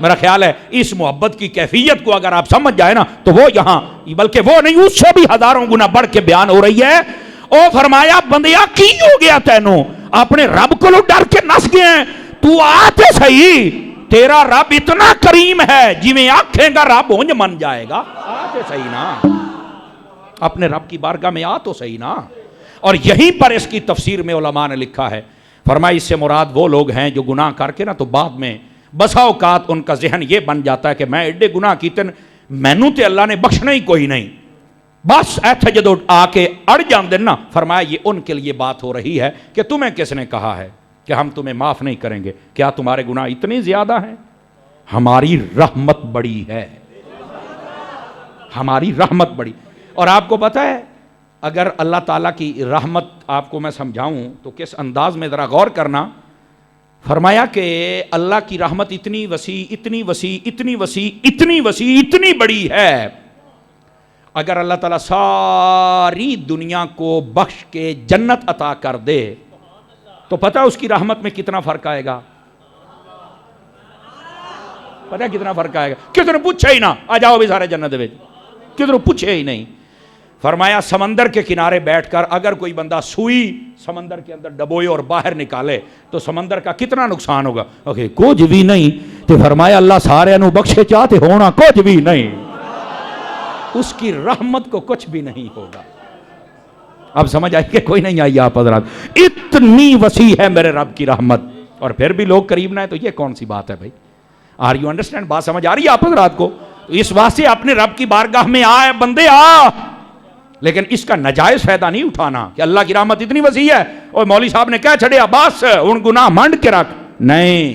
میرا خیال ہے اس محبت کی کیفیت کو اگر آپ سمجھ جائے نا تو وہ یہاں، بلکہ وہ نہیں، اس سے بھی ہزاروں گنا بڑھ کے بیان ہو رہی ہے۔ او فرمایا بندیا کی ہو گیا تینوں، اپنے رب کو لو ڈر کے نس گئے ہیں، تو آتے صحیح، تیرا رب اتنا کریم ہے جی میں آنکھیں گا رب ہونج من جائے گا، آتے صحیح نا، اپنے رب کی بارگاہ میں آ تو صحیح نا۔ اور یہیں پر اس کی تفسیر میں علماء نے لکھا ہے، فرمایا اس سے مراد وہ لوگ ہیں جو گناہ کر کے نا تو بعد میں بسا اوقات ان کا ذہن یہ بن جاتا ہے کہ میں ایڈے گناہ کیتے مینوں تے اللہ نے بخشنا ہی کوئی نہیں، بس ایتھے جدو آ کے اڑ جان دیں نا، فرمایا یہ ان کے لیے بات ہو رہی ہے کہ تمہیں کس نے کہا ہے کہ ہم تمہیں معاف نہیں کریں گے؟ کیا تمہارے گناہ اتنے زیادہ ہیں؟ ہماری رحمت بڑی ہے، ہماری رحمت بڑی۔ اور آپ کو پتہ ہے اگر اللہ تعالیٰ کی رحمت آپ کو میں سمجھاؤں تو کس انداز میں ذرا غور کرنا، فرمایا کہ اللہ کی رحمت اتنی وسیع اتنی وسیع اتنی وسیع اتنی وسیع اتنی بڑی ہے، اگر اللہ تعالیٰ ساری دنیا کو بخش کے جنت عطا کر دے تو پتہ اس کی رحمت میں کتنا فرق آئے گا؟ پتہ کتنا فرق آئے گا؟ کسی نے پوچھے ہی نہ آ جاؤ بھی سارے جنت میں، کسی نے پوچھے ہی نہیں۔ فرمایا سمندر کے کنارے بیٹھ کر اگر کوئی بندہ سوئی سمندر کے اندر ڈبوئے اور باہر نکالے تو سمندر کا کتنا نقصان ہوگا؟ کچھ بھی نہیں۔ تو فرمایا اللہ سارے نو بخشے چاہتے ہونا کچھ بھی نہیں، اس کی رحمت کو کچھ بھی نہیں ہوگا۔ اب سمجھ آئی کہ کوئی نہیں آئی آپ حضرات؟ اتنی وسیع ہے میرے رب کی رحمت، اور پھر بھی لوگ قریب نہ ہیں تو یہ کون سی بات ہے بھائی؟ Are you understand? بات سمجھ آ رہی ہے آپ حضرات کو؟ اس واسطے اپنے رب کی بارگاہ میں آئے بندے آ، لیکن اس کا نجائز فائدہ نہیں اٹھانا کہ اللہ کی رحمت اتنی وسیع ہے اور مولوی صاحب نے کہہ چھڑیا بس ان گناہ منڈ کے رکھ، نہیں۔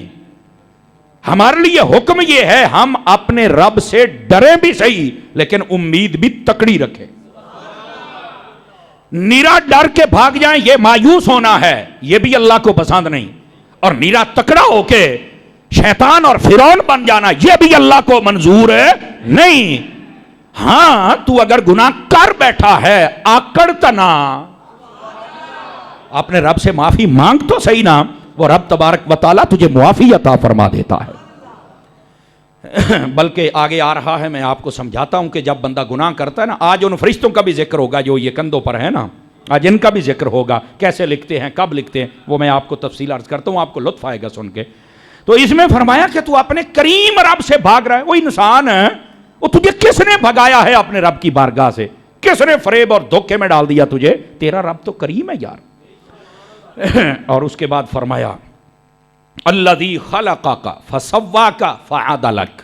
ہمارے لیے حکم یہ ہے ہم اپنے رب سے ڈریں بھی صحیح لیکن امید بھی تکڑی رکھیں۔ نیرا ڈر کے بھاگ جائیں یہ مایوس ہونا ہے، یہ بھی اللہ کو پسند نہیں، اور نیرا تکڑا ہو کے شیطان اور فرعون بن جانا یہ بھی اللہ کو منظور ہے نہیں۔ ہاں تو اگر گناہ کر بیٹھا ہے آکڑتا نہ، اپنے رب سے معافی مانگ تو صحیح نا، وہ رب تبارک و تعالیٰ تجھے معافی عطا فرما دیتا ہے۔ بلکہ آگے آ رہا ہے، میں آپ کو سمجھاتا ہوں کہ جب بندہ گناہ کرتا ہے نا، آج ان فرشتوں کا بھی ذکر ہوگا جو یہ کندھوں پر ہے نا، آج ان کا بھی ذکر ہوگا، کیسے لکھتے ہیں کب لکھتے ہیں وہ میں آپ کو تفصیل عرض کرتا ہوں، آپ کو لطف آئے گا سن کے۔ تو اس میں فرمایا کہ تو اپنے کریم رب سے بھاگ رہا ہے، وہ انسان ہے، وہ تجھے کس نے بھگایا ہے اپنے رب کی بارگاہ سے؟ کس نے فریب اور دھوکے میں ڈال دیا تجھے؟ تیرا رب تو کریم ہے یار۔ اور اس کے بعد فرمایا الذی خلقک فسواک فعدلک،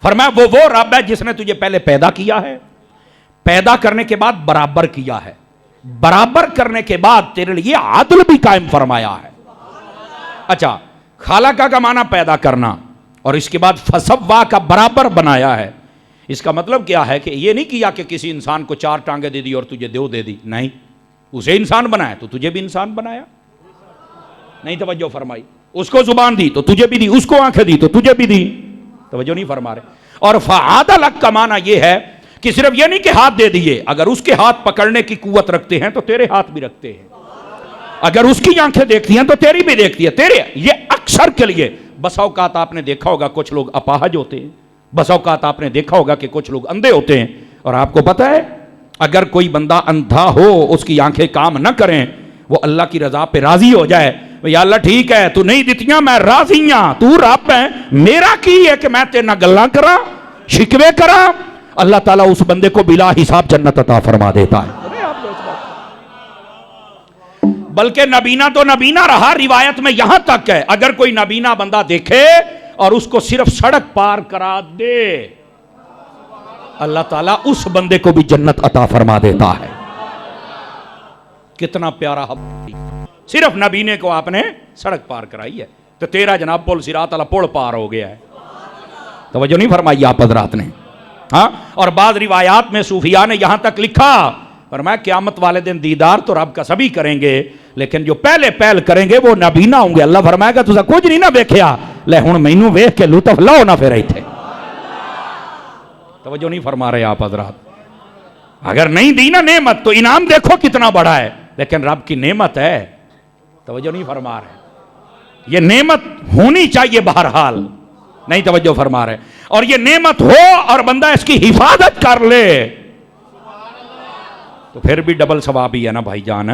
فرمایا وہ رب ہے جس نے تجھے پہلے پیدا کیا ہے، پیدا کرنے کے بعد برابر کیا ہے، برابر کرنے کے بعد تیرے لیے عدل بھی قائم فرمایا ہے۔ اچھا، خالقہ کا معنی پیدا کرنا، اور اس کے بعد فسواک برابر بنایا ہے۔ اس کا مطلب کیا ہے کہ یہ نہیں کیا کہ کسی انسان کو 4 ٹانگیں دے دی اور تجھے 2 دے دی، نہیں، اسے انسان بنایا تو تجھے بھی انسان بنایا، نہیں توجہ فرمائی۔ اس کو زبان دی تو تجھے بھی دی، اس کو آنکھیں دی تو تجھے بھی دی، توجہ نہیں فرما رہے۔ اور فعدلک کا معنی یہ ہے کہ صرف یہ نہیں کہ ہاتھ دے دیے، اگر اس کے ہاتھ پکڑنے کی قوت رکھتے ہیں تو تیرے ہاتھ بھی رکھتے ہیں، اگر اس کی آنکھیں دیکھتی ہیں تو تیری بھی دیکھتی ہے، تیرے یہ اکثر کے لیے۔ بس اوقات آپ نے دیکھا ہوگا کچھ لوگ اپاہج ہوتے ہیں، بس اوقات آپ نے دیکھا ہوگا کہ کچھ لوگ اندھے ہوتے ہیں، اور آپ کو پتہ ہے اگر کوئی بندہ اندھا ہو، اس کی آنکھیں کام نہ کریں، وہ اللہ کی رضا پہ راضی ہو جائے، یا اللہ ٹھیک ہے تو نہیں دیتیاں میں راضی ہاں، تو رب ہے، میرا کی ہے کہ میں تیرے نہ گلاں کرا شکوے کرا، اللہ تعالیٰ اس بندے کو بلا حساب جنت عطا فرما دیتا ہے۔ بلکہ نبینا تو نبینا رہا، روایت میں یہاں تک ہے اگر کوئی نبینا بندہ دیکھے اور اس کو صرف سڑک پار کرا دے، اللہ تعالیٰ اس بندے کو بھی جنت عطا فرما دیتا ہے۔ کتنا پیارا حق، صرف نبینے کو آپ نے سڑک پار کرائی ہے تو تیرا جناب پل صراط والا پل پار ہو گیا ہے، توجہ نہیں فرمائی آپ حضرات نے؟ ہاں، اور بعض روایات میں صوفیاء نے یہاں تک لکھا، فرمایا قیامت والے دن دیدار تو رب کا سبھی کریں گے لیکن جو پہلے پہل کریں گے وہ نبینا ہوں گے۔ اللہ فرمائے گا تسا کچھ نہیں نہ ویکھیا، لے ہن مینوں ویکھ کے لطف لاؤ نہ پھر ایتھے، توجہ نہیں فرما رہے آپ حضرات؟ اگر نہیں دی نا نعمت تو انعام دیکھو کتنا بڑا ہے، لیکن رب کی نعمت ہے، توجہ نہیں فرما رہے۔ یہ نعمت ہونی چاہیے بہرحال، نہیں توجہ فرما رہے، اور یہ نعمت ہو اور بندہ اس کی حفاظت کر لے تو پھر بھی ڈبل ثواب ہی ہے نا بھائی جان.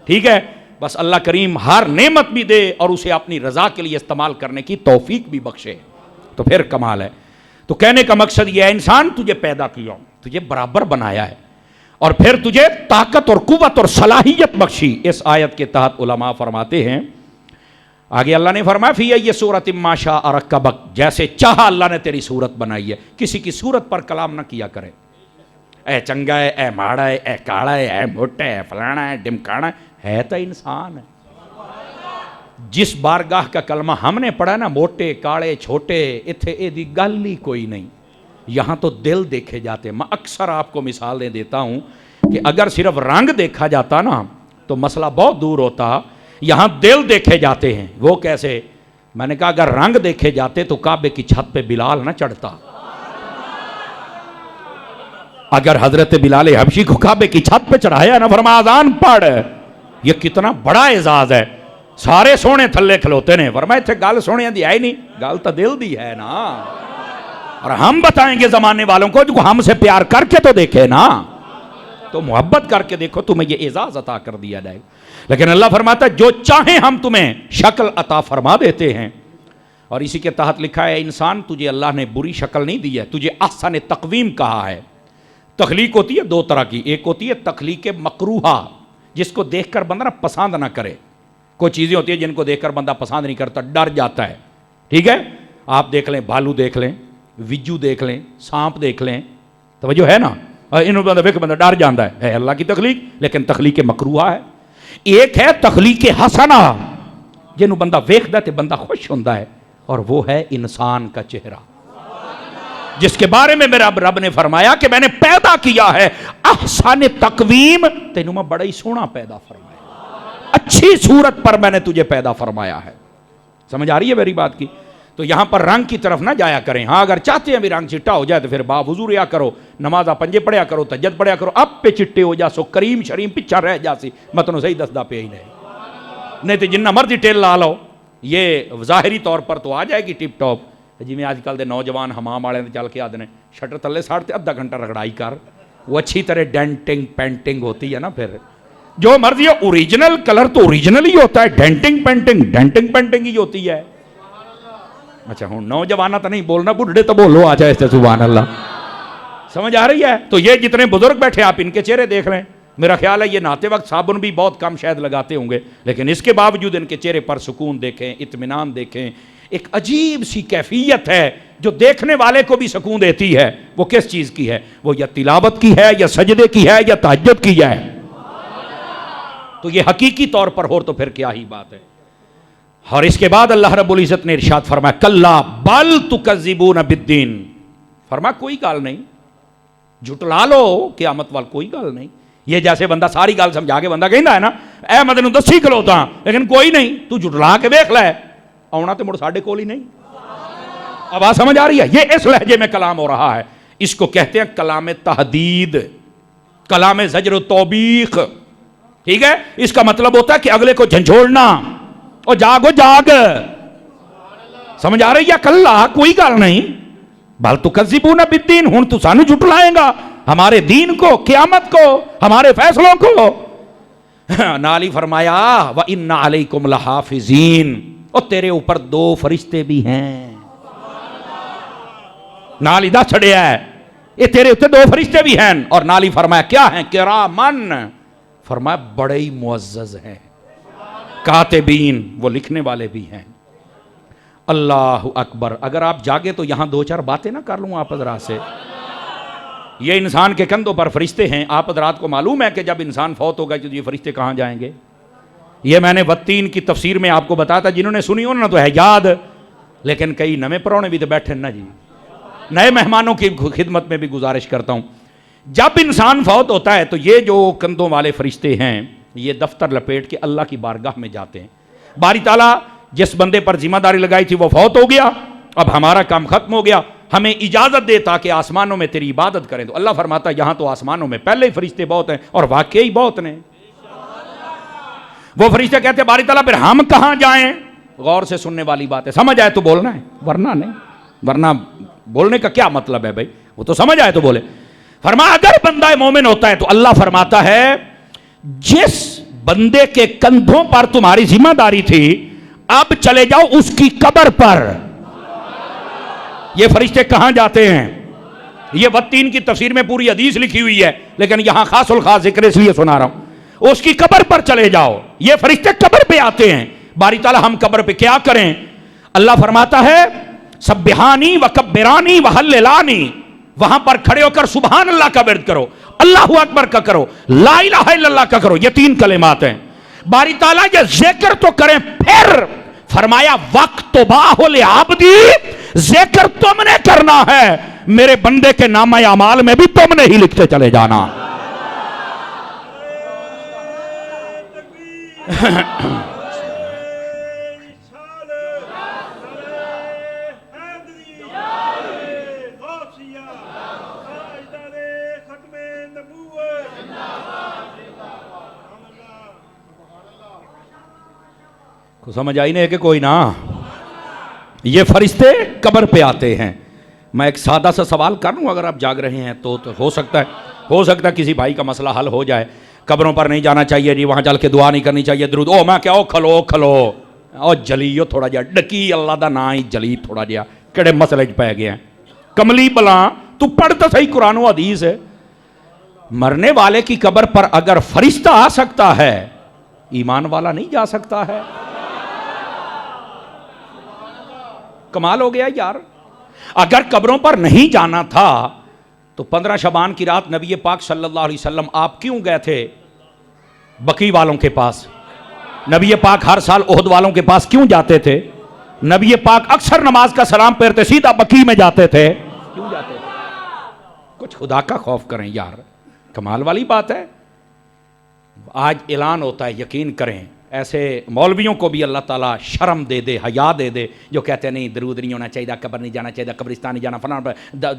ٹھیک ہے، بس اللہ کریم ہر نعمت بھی دے اور اسے اپنی رضا کے لیے استعمال کرنے کی توفیق بھی بخشے تو پھر کمال ہے. تو کہنے کا مقصد یہ ہے، انسان تجھے پیدا کیا، تجھے برابر بنایا ہے، اور پھر تجھے طاقت اور قوت اور صلاحیت بخشی. اس آیت کے تحت علماء فرماتے ہیں، آگے اللہ نے فرمایا فی ای صورت ما شاء رکبک، جیسے چاہا اللہ نے تیری صورت بنائی ہے. کسی کی صورت پر کلام نہ کیا کرے، اے چنگا ہے، اے ماڑا ہے، اے کاڑا ہے، اے موٹا ہے، فلانا ہے، ڈمکانا ہے تو انسان ہے. جس بارگاہ کا کلمہ ہم نے پڑھا نا، موٹے کاڑے چھوٹے، اتھے اے دی گل ہی کوئی نہیں. یہاں تو دل دیکھے جاتے. میں اکثر آپ کو مثالیں دیتا ہوں کہ اگر صرف رنگ دیکھا جاتا نا تو مسئلہ بہت دور ہوتا. یہاں دل دیکھے جاتے ہیں. وہ کیسے؟ میں نے کہا اگر رنگ دیکھے جاتے تو کعبے کی چھت پہ بلال نہ چڑھتا. اگر حضرت بلال حبشی کو کعبے کی چھت پہ چڑھایا نا، فرمایا اذان پڑھ، یہ کتنا بڑا اعزاز ہے. سارے سونے تھلے کھلوتے نے، فرمایا اتنے گل سونے دی ہے نہیں، گل تو دل دی ہے نا. اور ہم بتائیں گے زمانے والوں کو جو ہم سے پیار کر کے تو دیکھے نا، تو محبت کر کے دیکھو، تمہیں یہ اعزاز عطا کر دیا جائے. لیکن اللہ فرماتا ہے جو چاہیں ہم تمہیں شکل عطا فرما دیتے ہیں. اور اسی کے تحت لکھا ہے انسان تجھے اللہ نے بری شکل نہیں دی ہے، تجھے احسن تقویم کہا ہے. تخلیق ہوتی ہے دو طرح کی، ایک ہوتی ہے تخلیق مکروہہ، جس کو دیکھ کر بندہ پسند نہ کرے. کوئی چیزیں ہوتی ہیں جن کو دیکھ کر بندہ پسند نہیں کرتا، ڈر جاتا ہے. ٹھیک ہے، آپ دیکھ لیں، بھالو دیکھ لیں، وجو دیکھ لیں، سانپ دیکھ لیں، توجہ ہے نا، انہوں بندہ ڈر جاتا ہے اللہ کی تخلیق. لیکن تخلیق مکروہہ ہے. ایک ہے تخلیق حسنہ، جنہوں بندہ ویکھدا تے بندہ خوش ہوتا ہے، اور وہ ہے انسان کا چہرہ، جس کے بارے میں میرا رب نے فرمایا کہ میں نے پیدا کیا ہے احسن تقویم، تینوں میں بڑا ہی سونا پیدا فرمایا، اچھی صورت پر میں نے تجھے پیدا فرمایا ہے. سمجھ آ رہی ہے میری بات کی؟ تو یہاں پر رنگ کی طرف نہ جایا کریں. ہاں اگر چاہتے ہیں بھی رنگ چٹا ہو جائے تو پھر باوضو رہا کرو، نماز پنجے پڑھیا کرو، تہجد پڑھیا کرو. اب پہ چٹے ہو جا سو کریم شریم پچھا رہ جا سی، متنو صحیح دسدا پہ ہی نہیں تو جنہ مرضی ٹیل لا لو. یہ ظاہری طور پر تو آ جائے گی ٹپ ٹاپ، جی میں آج کل دے نوجوان حمام والے چل کے آدھے شٹر تھلے ساڑتے ادھا گھنٹہ رگڑائی کر، وہ اچھی طرح ڈینٹنگ پینٹنگ ہوتی ہے نا. پھر جو مرضی ہے، اوریجنل کلر تو اوریجنل ہی ہوتا ہے، ڈینٹنگ پینٹنگ ہی ہوتی ہے. اچھا ہوں نوجوانہ تو نہیں بولنا، بڈھے تو بولو آ جائے سبحان اللہ. سمجھ آ رہی ہے؟ تو یہ جتنے بزرگ بیٹھے آپ ان کے چہرے دیکھ لیں. میرا خیال ہے یہ نہاتے وقت صابن بھی بہت کم شاید لگاتے ہوں گے، لیکن اس کے باوجود ان کے چہرے پر سکون دیکھیں، اطمینان دیکھیں. ایک عجیب سی کیفیت ہے جو دیکھنے والے کو بھی سکون دیتی ہے. وہ کس چیز کی ہے؟ وہ یا تلاوت کی ہے، یا سجدے کی ہے، یا تہجد کی ہے. تو یہ حقیقی طور پر ہو تو پھر کیا ہی بات ہے. اور اس کے بعد اللہ رب العزت نے ارشاد فرمایا کلا بل تکذبون بالدین، فرمایا کوئی گال نہیں، جھٹلا لو قیامت وال، کوئی گال نہیں. یہ جیسے بندہ ساری گال سمجھا کے بندہ کہندا ہے نا اے مدنو دسی کھلوتا، لیکن کوئی نہیں، تو جھٹلا کے دیکھ لے، آنا تو مڑ ساڈے کول ہی نہیں. آواز سمجھ آ رہی ہے؟ یہ اس لہجے میں کلام ہو رہا ہے. اس کو کہتے ہیں کلام تحدید، کلام زجر و توبیخ. ٹھیک ہے، اس کا مطلب ہوتا ہے کہ اگلے کو جھنجھوڑنا، اور جاگو جاگ. سمجھ آ رہی ہے؟ کلا کوئی گل نہیں، بل تکذبون بالدین، ہن تو سانو جھٹلائیں گا ہمارے دین کو، قیامت کو، ہمارے فیصلوں کو. نال ہی فرمایا وَإِنَّ عَلَيْكُمْ لَحَافِظِينَ، اور تیرے اوپر 2 فرشتے بھی ہیں. نال ہی دس چھڑیا ہے یہ تیرے اوپر 2 فرشتے بھی ہیں. اور نال ہی فرمایا کیا ہیں؟ کرامن، فرمایا بڑے ہی معزز ہیں. کاتبین، وہ لکھنے والے بھی ہیں. اللہ اکبر. اگر آپ جاگے تو یہاں 2-4 باتیں نہ کر لوں آپ حضرات سے. یہ انسان کے کندھوں پر فرشتے ہیں. آپ حضرات کو معلوم ہے کہ جب انسان فوت ہوگا تو یہ فرشتے کہاں جائیں گے؟ یہ میں نے والتین کی تفسیر میں آپ کو بتایا تھا، جنہوں نے سنی انہوں نے تو ہے یاد، لیکن کئی نئے پرونے بھی تو بیٹھے نا جی. نئے مہمانوں کی خدمت میں بھی گزارش کرتا ہوں، جب انسان فوت ہوتا ہے تو یہ جو کندھوں والے فرشتے ہیں یہ دفتر لپیٹ کے اللہ کی بارگاہ میں جاتے ہیں. باری تعالیٰ جس بندے پر ذمہ داری لگائی تھی وہ فوت ہو گیا، اب ہمارا کام ختم ہو گیا، ہمیں اجازت دے تاکہ آسمانوں میں تیری عبادت کریں. تو اللہ فرماتا ہے یہاں تو آسمانوں میں پہلے ہی فرشتے بہت ہیں، اور واقعی بہت نے. وہ فرشتے کہتے ہیں باری تعالیٰ پھر ہم کہاں جائیں؟ غور سے سننے والی بات ہے، سمجھ آئے تو بولنا ہے ورنہ نہیں، ورنہ بولنے کا کیا مطلب ہے بھائی، وہ تو سمجھ آئے تو بولے۔ فرمایا اگر بندہ مومن ہوتا ہے تو اللہ فرماتا ہے جس بندے کے کندھوں پر تمہاری ذمہ داری تھی اب چلے جاؤ اس کی قبر پر۔ یہ فرشتے کہاں جاتے ہیں؟ یہ وتین کی تفسیر میں پوری حدیث لکھی ہوئی ہے لیکن یہاں خاص الخاص ذکر اس لیے سنا رہا ہوں، اس کی قبر پر چلے جاؤ۔ یہ فرشتے قبر پہ آتے ہیں۔ باری تعالیٰ ہم قبر پہ کیا کریں؟ اللہ فرماتا ہے سبحانی وکبرانی وحللانی، وہاں پر کھڑے ہو کر سبحان اللہ کا ورد کرو، اللہ اکبر کا کرو، لا الہ الا اللہ کا کرو، یہ 3 کلمات ہیں۔ باری تعالیٰ یہ ذکر تو کریں، پھر فرمایا وقت باہ لعبدی، ذکر تم نے کرنا ہے، میرے بندے کے نامہ اعمال میں بھی تم نے ہی لکھتے چلے جانا۔ کو سمجھ آئی نہیں کہ کوئی نہ؟ یہ فرشتے قبر پہ آتے ہیں۔ میں ایک سادہ سا سوال کر لوں، اگر آپ جاگ رہے ہیں تو ہو سکتا ہے کسی بھائی کا مسئلہ حل ہو جائے۔ قبروں پر نہیں جانا چاہیے جی، وہاں چل کے دعا نہیں کرنی چاہیے، درود او میں کیا او کھلو او جلیو تھوڑا جہا ڈکی اللہ دا نا ہی جلی تھوڑا جہا کہڑے مسئلے پہ گئے ہیں کملی بلا، تو پڑھ تو صحیح قرآن و حدیث ہے۔ مرنے والے کی قبر پر اگر فرشتہ آ سکتا ہے ایمان والا نہیں جا سکتا ہے؟ کمال ہو گیا یار۔ اگر قبروں پر نہیں جانا تھا تو 15 شعبان کی رات نبی پاک صلی اللہ علیہ وسلم آپ کیوں گئے تھے بقی والوں کے پاس؟ نبی پاک ہر سال احد والوں کے پاس کیوں جاتے تھے؟ نبی پاک اکثر نماز کا سلام پھیرتے سیدھا بقی میں جاتے تھے، کیوں جاتے تھے؟ کچھ خدا کا خوف کریں یار، کمال والی بات ہے۔ آج اعلان ہوتا ہے، یقین کریں ایسے مولویوں کو بھی اللہ تعالیٰ شرم دے دے، حیا دے دے، جو کہتے ہیں نہیں درود نہیں ہونا چاہیے، قبر نہیں جانا چاہیے، قبرستان نہیں جانا، فلاں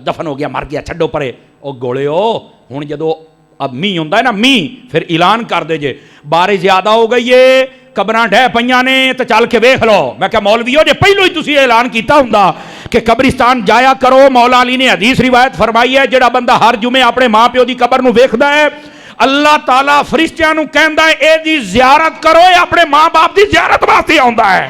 دفن ہو گیا مر گیا چھڈو پرے۔ او گوڑے ہو ہن جدو اب می ہوندا ہے نا می، پھر اعلان کر دے جے بارش زیادہ ہو گئی ہے قبراں ڈھہ پئیاں نے تے چل کے ویکھ لو۔ میں کہ مولویو جے پہلو ہی تسی اعلان کیتا ہوندا کہ قبرستان جایا کرو، مولا علی نے حدیث روایت فرمائی ہے جڑا بندہ ہر جمعے اپنے ماں پیو دی قبر نو ویکھدا ہے اللہ تعالیٰ فرشتیاں نو کہندا ہے اے دی زیارت کرو، اے اپنے ماں باپ دی زیارت واسطے آندا ہے۔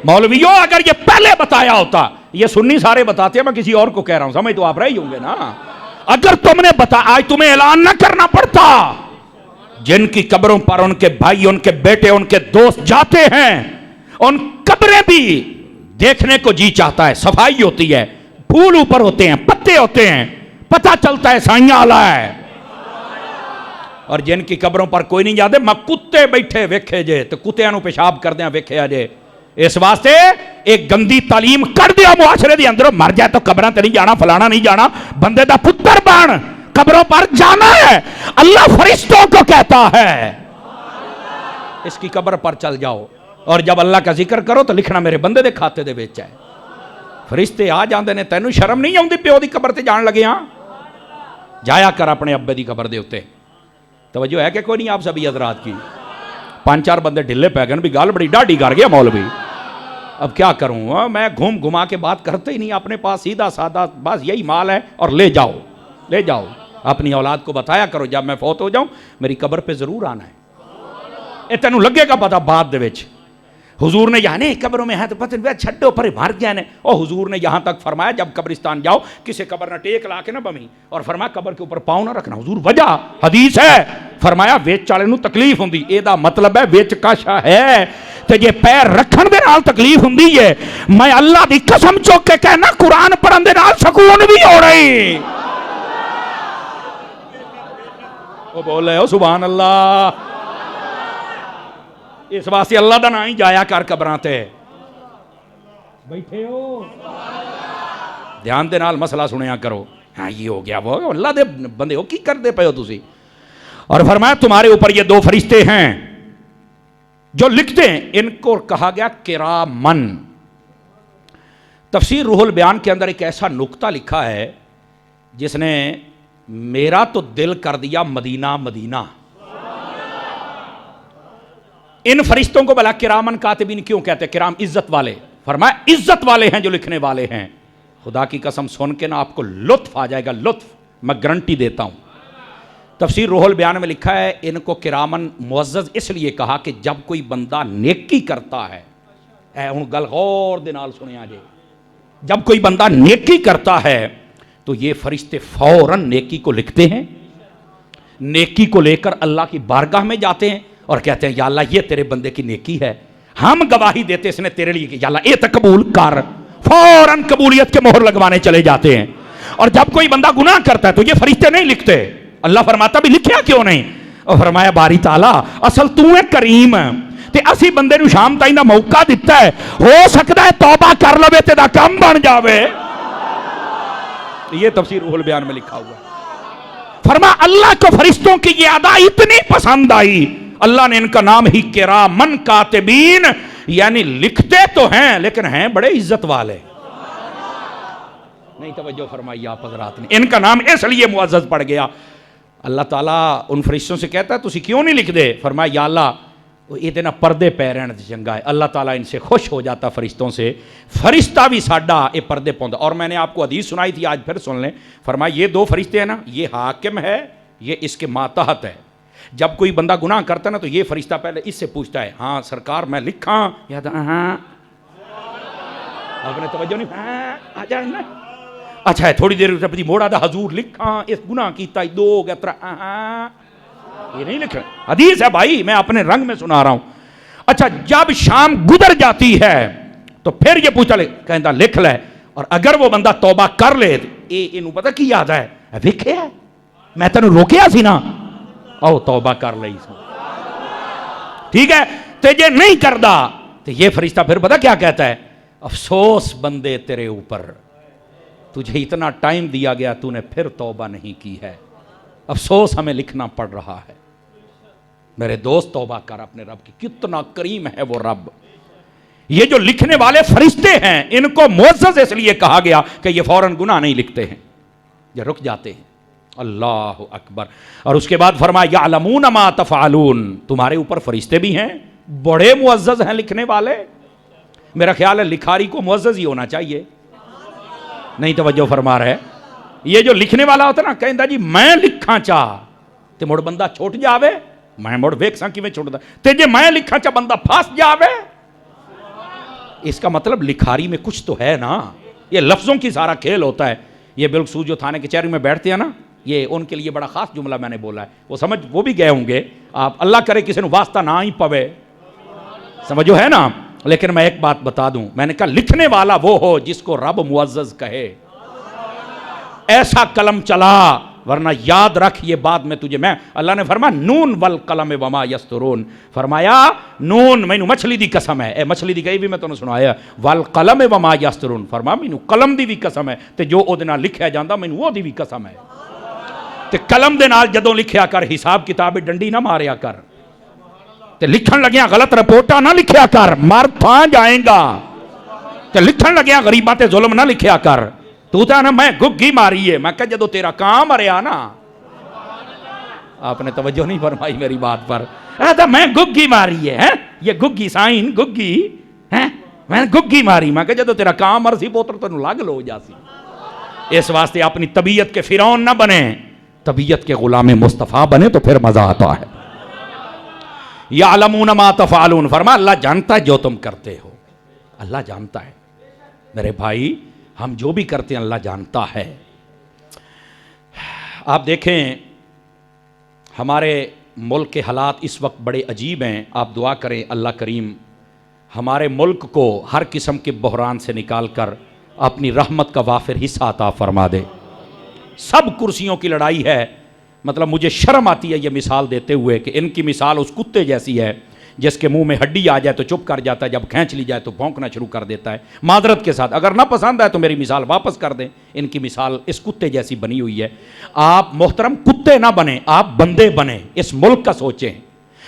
مولویوں اگر یہ پہلے بتایا ہوتا، یہ سنی سارے بتاتے ہیں، میں کسی اور کو کہہ رہا ہوں، سمجھ تو آپ رہے ہی ہوں گے نا۔ اگر تم نے آج تمہیں اعلان نہ کرنا پڑتا، جن کی قبروں پر ان کے بھائی، ان کے بیٹے، ان کے دوست جاتے ہیں، ان قبریں بھی دیکھنے کو جی چاہتا ہے، صفائی ہوتی ہے، پھول اوپر ہوتے ہیں، پتے ہوتے ہیں، پتہ چلتا ہے سائیاں آلہ ہے۔ اور جن کی قبروں پر کوئی نہیں جاتے، میں کتے بیٹھے ویکھے جے تو کتیاں نو پیشاب کر دیا ویکھے جے۔ اس واسطے ایک گندی تعلیم کر دیا معاشرے دی اندر، مر جائے تو قبراں تے نہیں جانا، فلانا نہیں جانا، بندے دا پتر بن، قبروں پر جانا ہے۔ اللہ فرشتوں کو کہتا ہے اس کی قبر پر چل جاؤ، اور جب اللہ کا ذکر کرو تو لکھنا میرے بندے دے کھاتے دے وچ ہے۔ فرشتے آ جاندے نے، تینوں شرم نہیں آؤندی پیو دی قبر تے جان لگے ہاں؟ جایا کر اپنے ابے دی قبر دے اوتے۔ توجہ ہے کہ کوئی نہیں آپ سبھی حضرات کی؟ 5-4 بندے ڈھلے پہ گئے، بھی گال بڑی ڈاڈی کر گیا مولوی، اب کیا کروں؟ میں گھوم گھما کے بات کرتے ہی نہیں، اپنے پاس سیدھا سادہ بس یہی مال ہے، اور لے جاؤ لے جاؤ، اپنی اولاد کو بتایا کرو جب میں فوت ہو جاؤں میری قبر پہ ضرور آنا ہے۔ اے تینوں لگے گا پتہ بعد دے وچ، حضور نے یہاں نہیں قبروں میں ہے تو پتہ نہیں چھڈو پر مر گیا نے، اور حضور نے یہاں تک فرمایا جب قبرستان جاؤ کسی قبر نہ ٹیک لا کے نہ بمی، اور فرمایا قبر کے اوپر پاؤں نہ رکھنا۔ حضور وجہ حدیث ہے، فرمایا وچ والے نو تکلیف ہوندی، اے دا مطلب ہے وچ کاشا ہے تے جے پیر رکھن دے نال تکلیف ہوندی ہے، میں اللہ دی قسم چوک کے کہنا قرآن پڑھن دے نال سکون بھی ہو رہی۔ او بولے او سبحان اللہ۔ اس واسطے اللہ دا نام ہی جایا کر قبراں تے بیٹھے ہو، دھیان دے نال مسئلہ سنیا کرو۔ ہاں یہ ہو گیا، وہ اللہ دے بندے ہو کی کر دے پے ہو تسی؟ اور فرمایا تمہارے اوپر یہ 2 فرشتے ہیں جو لکھتے ہیں، ان کو کہا گیا کرامن۔ تفسیر روح البیان کے اندر ایک ایسا نقطہ لکھا ہے جس نے میرا تو دل کر دیا مدینہ مدینہ. ان فرشتوں کو بلا کرامن کاتبین کیوں کہتے ہیں؟ کرام عزت والے. فرمایا عزت والے ہیں جو لکھنے والے ہیں. خدا کی قسم سن کے نا آپ کو لطف آ جائے گا, لطف, میں گارنٹی دیتا ہوں. تفسیر روح البیان میں لکھا ہے ان کو کرامن معزز اس لیے کہا کہ جب کوئی بندہ نیکی کرتا ہے, اے ہن گل غور دے نال سنیا جے, جب کوئی بندہ نیکی کرتا ہے تو یہ فرشتے فوراً نیکی کو لکھتے ہیں, نیکی کو لے کر اللہ کی بارگاہ میں جاتے ہیں اور کہتے ہیں یا اللہ یہ تیرے بندے کی نیکی ہے, ہم گواہی دیتے اس نے تیرے لیے کہ یا اللہ یہ قبول کر. فوراً قبولیت کے مہر لگوانے چلے جاتے ہیں. اور جب کوئی بندہ گناہ کرتا ہے تو یہ فرشتے نہیں لکھتے. اللہ فرماتا بھی لکھیا کیوں نہیں؟ اور فرمایا باری تعالیٰ اصل تو ہے کریم تے اسی بندے نو شام تائیں دا موقع دیتا ہے, ہو سکتا ہے توبہ کر لوے تے دا کم بن جاوے. یہ تفسیر روح البیان میں لکھا ہوا ہے. فرما اللہ کو فرشتوں کی یہ ادا اتنی پسند آئی, اللہ نے ان کا نام ہی کرامن کاتبین, یعنی لکھتے تو ہیں لیکن ہیں بڑے عزت والے. نہیں توجہ فرمائی آپ حضرات نے, ان کا نام اس لیے معزز پڑ گیا. اللہ تعالیٰ ان فرشتوں سے کہتا ہے تسی کیوں نہیں لکھ دے؟ فرمایا یا اللہ یہ دینا پردے پہ رہنے چنگا ہے. اللہ تعالیٰ ان سے خوش ہو جاتا فرشتوں سے. فرشتہ بھی ساڈا یہ پردے پوندا. اور میں نے آپ کو حدیث سنائی تھی, آج پھر سن لیں. فرمایا یہ دو فرشتے ہیں نا, یہ حاکم ہے, یہ اس کے ماتحت ہے. جب کوئی بندہ گناہ کرتا ہے نا تو یہ فرشتہ پہلے اس سے پوچھتا ہے ہاں سرکار میں لکھاں یا ہاں, آپ نے توجہ نہیں, ہاں آ جائے نا, اچھا ہے تھوڑی دیر پتی موڑا دا حضور لکھاں اس گناہ کیتا دو گیا ترا, ہاں یہ نہیں لکھ رہے. حدیث ہے بھائی, میں اپنے رنگ میں سنا رہا ہوں. اچھا جب شام گزر جاتی ہے تو پھر یہ پوچھتا لے کہندا لکھ لے, اور اگر وہ بندہ توبہ کر لے اینو پتہ کی یاد ہے, ویکھیا میں تینوں روکیا سی نا, او توبہ کر لئی سو, ٹھیک ہے. تے یہ نہیں کردا تو یہ فرشتہ پھر پتہ کیا کہتا ہے, افسوس بندے تیرے اوپر, تجھے اتنا ٹائم دیا گیا تو نے پھر توبہ نہیں کی ہے, افسوس ہمیں لکھنا پڑ رہا ہے. میرے دوست توبہ کر اپنے رب کی, کتنا کریم ہے وہ رب. یہ جو لکھنے والے فرشتے ہیں ان کو معزز اس لیے کہا گیا کہ یہ فوراً گناہ نہیں لکھتے ہیں, یہ رک جاتے ہیں. اللہ اکبر. اور اس کے بعد فرمایا یعلمون ما تفعلون, تمہارے اوپر فرشتے بھی ہیں, بڑے معزز ہیں لکھنے والے. میرا خیال ہے لکھاری کو معزز ہی ہونا چاہیے. نہیں توجہ فرما رہے, یہ جو لکھنے والا ہوتا نا کہندا جی میں لکھاں چاہ تے مڑ بندہ چھوٹ جاوے, میں مڑ ویکھساں کیویں چھوٹدا, تے جے میں لکھاں چاہ بندہ پھس جاوے, اس کا مطلب لکھاری میں کچھ تو ہے نا. یہ لفظوں کی سارا کھیل ہوتا ہے. یہ بالخصوص جو تھانے کے چہرے میں بیٹھتے ہیں نا, یہ ان کے لیے بڑا خاص جملہ میں نے بولا ہے, وہ سمجھ وہ بھی گئے ہوں گے. آپ اللہ کرے کسی نے واسطہ نہ ہی پوے, سمجھو ہے نا. لیکن میں ایک بات بتا دوں, میں نے کہا لکھنے والا وہ ہو جس کو رب معزز کہے, ایسا قلم چلا, ورنہ یاد رکھ یہ بات میں تجھے, میں اللہ نے فرمایا نون والقلم وما یسطرون, فرمایا نون مینوں مچھلی دی قسم ہے, اے مچھلی دی گئی بھی میں تانوں سنایا, والقلم وما یسطرون, فرمایا مینوں قلم دی بھی قسم ہے تے جو او دے نال لکھیا جاندا مینوں او دی بھی قسم ہے. تے قلم دے نال جدوں لکھیا کر حساب کتاب ڈنڈی نہ ماریا کر, تے لکھن لگیاں غلط رپورٹاں نہ لکھیا کر, مر تھاں جائیں گا. تے لکھن لگیاں غریباں تے ظلم نہ لکھیا کر. تو نا میں گگی ماری ہے, میں کہا جدو تیرا کام مریا نا, آپ نے توجہ نہیں فرمائی میری بات پر, میں گگی ماری ہے, یہ گگی سائن گگی ہے, میں گگی ماری, میں کہا جدو تیرا کام مرسی پوتر تنو لگ لو جاسی. اس واسطے اپنی طبیعت کے فرعون نہ بنے, طبیعت کے غلام مصطفیٰ بنے تو پھر مزہ آتا ہے. یعلمون ما تفعلون, فرما اللہ جانتا ہے جو تم کرتے ہو, اللہ جانتا ہے. میرے بھائی ہم جو بھی کرتے ہیں اللہ جانتا ہے. آپ دیکھیں ہمارے ملک کے حالات اس وقت بڑے عجیب ہیں. آپ دعا کریں اللہ کریم ہمارے ملک کو ہر قسم کے بحران سے نکال کر اپنی رحمت کا وافر حصہ عطا فرما دے. سب کرسیوں کی لڑائی ہے, مطلب مجھے شرم آتی ہے یہ مثال دیتے ہوئے کہ ان کی مثال اس کتے جیسی ہے جس کے منہ میں ہڈی آ جائے تو چپ کر جاتا ہے, جب کھینچ لی جائے تو بھونکنا شروع کر دیتا ہے. معذرت کے ساتھ اگر نہ پسند آئے تو میری مثال واپس کر دیں. ان کی مثال اس کتے جیسی بنی ہوئی ہے. آپ محترم کتے نہ بنیں, آپ بندے بنیں, اس ملک کا سوچیں.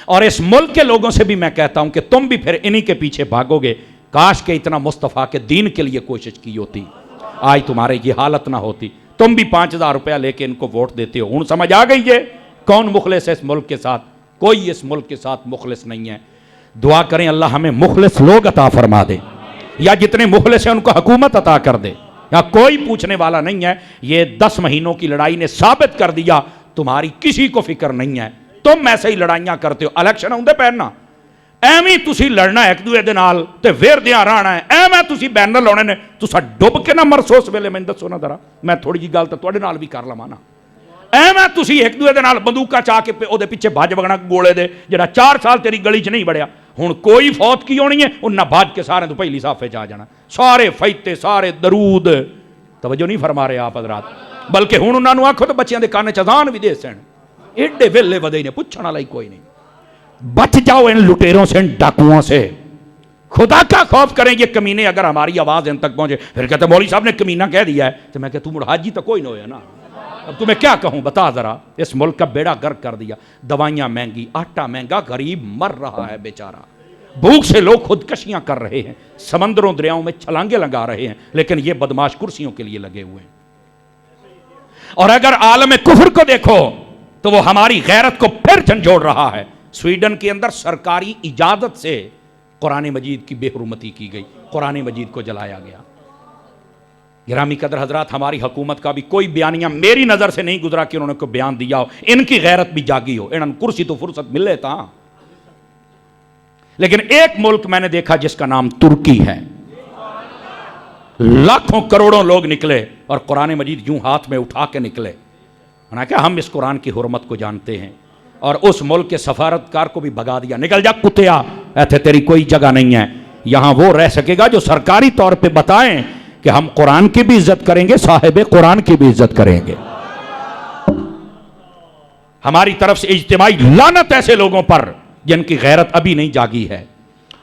اور اس ملک کے لوگوں سے بھی میں کہتا ہوں کہ تم بھی پھر انہی کے پیچھے بھاگو گے. کاش کہ اتنا مصطفیٰ کے دین کے لیے کوشش کی ہوتی، آج تمہارے یہ حالت نہ ہوتی۔ تم بھی 5000 روپیہ لے کے ان کو ووٹ دیتے ہو، ہوں سمجھ آ گئی ہے کون مخلص ہے اس ملک کے ساتھ؟ کوئی اس ملک کے ساتھ مخلص نہیں ہے۔ دعا کریں اللہ ہمیں مخلص لوگ عطا فرما دے، یا جتنے مخلص ہیں ان کو حکومت عطا کر دے، یا کوئی پوچھنے والا نہیں ہے۔ یہ 10 مہینوں کی لڑائی نے ثابت کر دیا تمہاری کسی کو فکر نہیں ہے، تم ایسے ہی لڑائیاں کرتے ہو۔ الیکشن ہوندے پہننا ایویں تسی لڑنا ایک دوے دے نال تے ویردیاں رہنا ہے، ایویں تسی بینر لاؤنے نے، تسا ڈب کے نہ مرسو اس ویلے، میں دسو نا ذرا، میں تھوڑی جی گل تے تواڈے نال بھی کر لواں نا۔ ایویں تسی ایک دوے دے نال بندوقاں چا کے او دے پیچھے بھج وگنا گولے دے، جڑا 4 سال تیری گلی چ نہیں بڑھیا، ہن کوئی فوت کی ہونی ہے انہاں بھج کے سارے تو پہلی صافے چ آ جانا، سارے فیتے سارے درود۔ توجہ نہیں فرما رہے آپ حضرات، بلکہ ہن انہاں نوں آکھو تے بچیاں دے کان چ اذان بھی دے سن، ایڈے ویلے ودے نے پوچھن والا ہی کوئی نہیں۔ بچ جاؤ ان لٹیروں سے، ان ڈاکوؤں سے، خدا کا خوف کریں۔ یہ کمینے اگر ہماری آواز ان تک پہنچے، پھر کہتے مولوی صاحب نے کمینہ کہہ دیا ہے، تو میں کہتا ہوں مڑ حاجی تو کوئی نہ ہویا نا، اب تمہیں کیا کہوں بتا ذرا۔ اس ملک کا بیڑا غرق کر دیا، دوائیاں مہنگی، آٹا مہنگا، غریب مر رہا ہے بیچارہ، بھوک سے لوگ خودکشیاں کر رہے ہیں، سمندروں دریاؤں میں چھلانگے لگا رہے ہیں، لیکن یہ بدماش کرسیوں کے لیے لگے ہوئے ہیں۔ اور اگر عالم کفر کو دیکھو تو وہ ہماری غیرت کو پھر جھنجھوڑ رہا ہے۔ سویڈن کے اندر سرکاری اجازت سے قرآن مجید کی بے حرمتی کی گئی، قرآن مجید کو جلایا گیا۔ گرامی قدر حضرات، ہماری حکومت کا بھی کوئی بیانیہ میری نظر سے نہیں گزرا کہ انہوں نے کوئی بیان دیا ہو، ان کی غیرت بھی جاگی ہو، انہوں نے کرسی تو فرصت ملے تھا۔ لیکن ایک ملک میں نے دیکھا جس کا نام ترکی ہے، لاکھوں کروڑوں لوگ نکلے اور قرآن مجید یوں ہاتھ میں اٹھا کے نکلے، انہوں نے کہا ہم اس قرآن کی حرمت کو جانتے ہیں، اور اس ملک کے سفارتکار کو بھی بھگا دیا، نکل جا کتیا، ایتھے تیری کوئی جگہ نہیں ہے، یہاں وہ رہ سکے گا جو سرکاری طور پہ بتائیں کہ ہم قرآن کی بھی عزت کریں گے، صاحب قرآن کی بھی عزت کریں گے۔ ہماری طرف سے اجتماعی لعنت ایسے لوگوں پر جن کی غیرت ابھی نہیں جاگی ہے،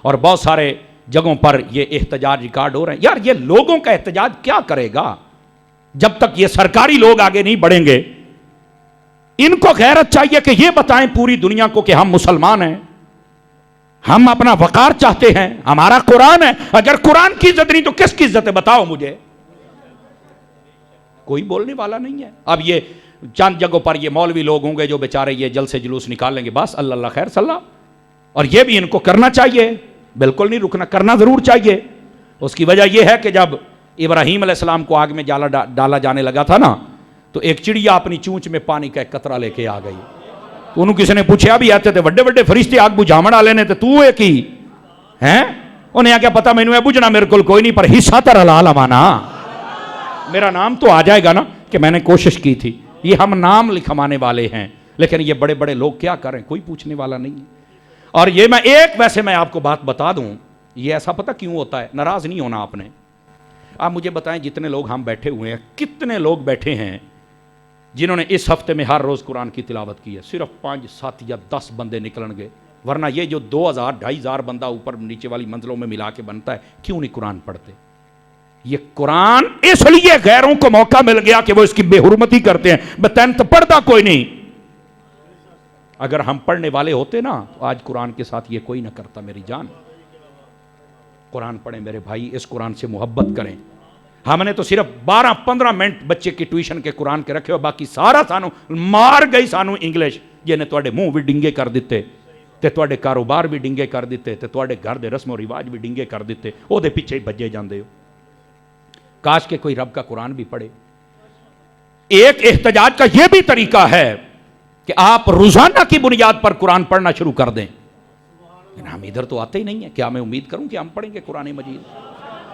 اور بہت سارے جگہوں پر یہ احتجاج ریکارڈ ہو رہے ہیں۔ یار یہ لوگوں کا احتجاج کیا کرے گا جب تک یہ سرکاری لوگ آگے نہیں بڑھیں گے؟ ان کو غیرت چاہیے کہ یہ بتائیں پوری دنیا کو کہ ہم مسلمان ہیں، ہم اپنا وقار چاہتے ہیں، ہمارا قرآن ہے۔ اگر قرآن کی عزت نہیں تو کس کی عزت ہے بتاؤ مجھے؟ کوئی بولنے والا نہیں ہے۔ اب یہ چند جگہوں پر یہ مولوی لوگ ہوں گے جو بیچارے یہ جلسے جلوس نکالیں گے، بس اللہ خیر صلی، اور یہ بھی ان کو کرنا چاہیے، بالکل نہیں رکنا، کرنا ضرور چاہیے۔ اس کی وجہ یہ ہے کہ جب ابراہیم علیہ السلام کو آگ میں ڈالا جانے لگا تھا نا، تو ایک چڑیا اپنی چونچ میں پانی کا ایک قطرہ لے کے آ گئی، تو انہوں کسی نے پوچھا بھی آتے تھے بڑے بڑے فرشتے آگ بجھاون والے نے، تو ایک ہی ہیں؟ انہیں کیا پتا مینوں اے بجھنا میرے کول کوئی نہیں، پر حصہ تو رلا لوانا، میرا نام تو آ جائے گا نا کہ میں نے کوشش کی تھی۔ یہ ہم نام لکھوانے والے ہیں، لیکن یہ بڑے بڑے لوگ کیا کریں، کوئی پوچھنے والا نہیں ہے۔ اور یہ میں ویسے میں آپ کو بات بتا دوں، یہ ایسا پتہ کیوں ہوتا ہے؟ ناراض نہیں ہونا آپ نے۔ آپ مجھے بتائیں جتنے لوگ ہم بیٹھے ہوئے ہیں، کتنے لوگ بیٹھے ہیں جنہوں نے اس ہفتے میں ہر روز قرآن کی تلاوت کی ہے؟ صرف 5 7 یا 10 بندے نکلن گے، ورنہ یہ جو 2000 2500 بندہ اوپر نیچے والی منزلوں میں ملا کے بنتا ہے، کیوں نہیں قرآن پڑھتے؟ یہ قرآن اس لیے غیروں کو موقع مل گیا کہ وہ اس کی بے حرمتی کرتے ہیں، بتائیں تو پڑھتا کوئی نہیں۔ اگر ہم پڑھنے والے ہوتے نا تو آج قرآن کے ساتھ یہ کوئی نہ کرتا۔ میری جان، قرآن پڑھیں میرے بھائی، اس قرآن سے محبت کریں۔ ہم نے تو صرف 12-15 منٹ بچے کی ٹیوشن کے قرآن کے رکھے ہو، باقی سارا سانو مار گئی سانو انگلش، جنہیں تواڈے منہ بھی ڈنگے کر دیتے تے تواڈے کاروبار بھی ڈنگے کر دیتے تے تواڈے گھر دے رسم و رواج بھی ڈنگے کر دیتے، او دے پیچھے ہی بجے جاندے ہو۔ کاش کہ کوئی رب کا قرآن بھی پڑھے۔ ایک احتجاج کا یہ بھی طریقہ ہے کہ آپ روزانہ کی بنیاد پر قرآن پڑھنا شروع کر دیں۔ ہم ادھر تو آتے ہی نہیں ہیں، کیا میں امید کروں کہ ہم پڑھیں گے قرآن مجید؟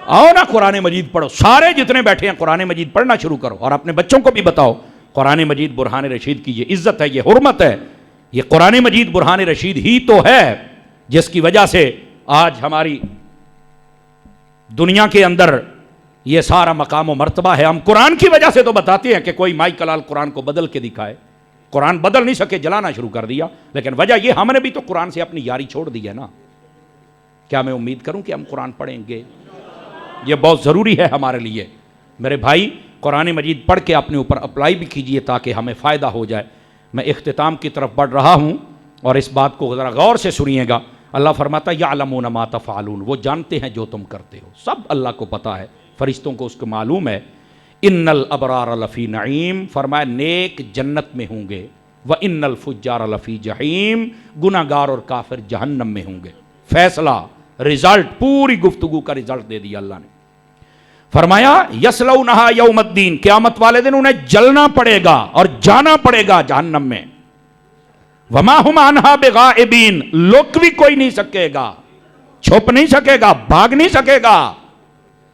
آؤ نا قرآن مجید پڑھو، سارے جتنے بیٹھے ہیں قرآن مجید پڑھنا شروع کرو، اور اپنے بچوں کو بھی بتاؤ قرآن مجید برہان رشید کی یہ عزت ہے، یہ حرمت ہے۔ یہ قرآن مجید برہان رشید ہی تو ہے جس کی وجہ سے آج ہماری دنیا کے اندر یہ سارا مقام و مرتبہ ہے۔ ہم قرآن کی وجہ سے تو بتاتے ہیں کہ کوئی مائی کلال قرآن کو بدل کے دکھائے، قرآن بدل نہیں سکے، جلانا شروع کر دیا، لیکن وجہ یہ ہم نے بھی تو قرآن سے اپنی یاری چھوڑ دی ہے نا۔ کیا میں امید کروں کہ ہم قرآن پڑھیں گے؟ یہ بہت ضروری ہے ہمارے لیے۔ میرے بھائی قرآن مجید پڑھ کے اپنے اوپر اپلائی بھی کیجئے تاکہ ہمیں فائدہ ہو جائے۔ میں اختتام کی طرف بڑھ رہا ہوں، اور اس بات کو ذرا غور سے سنیے گا اللہ فرماتا ہے یعلمون ما تفعلون، وہ جانتے ہیں جو تم کرتے ہو، سب اللہ کو پتہ ہے، فرشتوں کو اس کو معلوم ہے۔ ان الابرار لفی نعیم، فرمایا نیک جنت میں ہوں گے، وان الفجار لفی جحیم، گناہ گار اور کافر جہنم میں ہوں گے۔ فیصلہ، رزلٹ، پوری گفتگو کا رزلٹ دے دیا اللہ نے۔ فرمایا یصلونھا یوم الدین، قیامت والے دن انہیں جلنا پڑے گا اور جانا پڑے گا جہنم میں۔ وما ہم عنہا بغائبین، لک بھی کوئی نہیں سکے گا، چھپ نہیں سکے گا، بھاگ نہیں سکے گا۔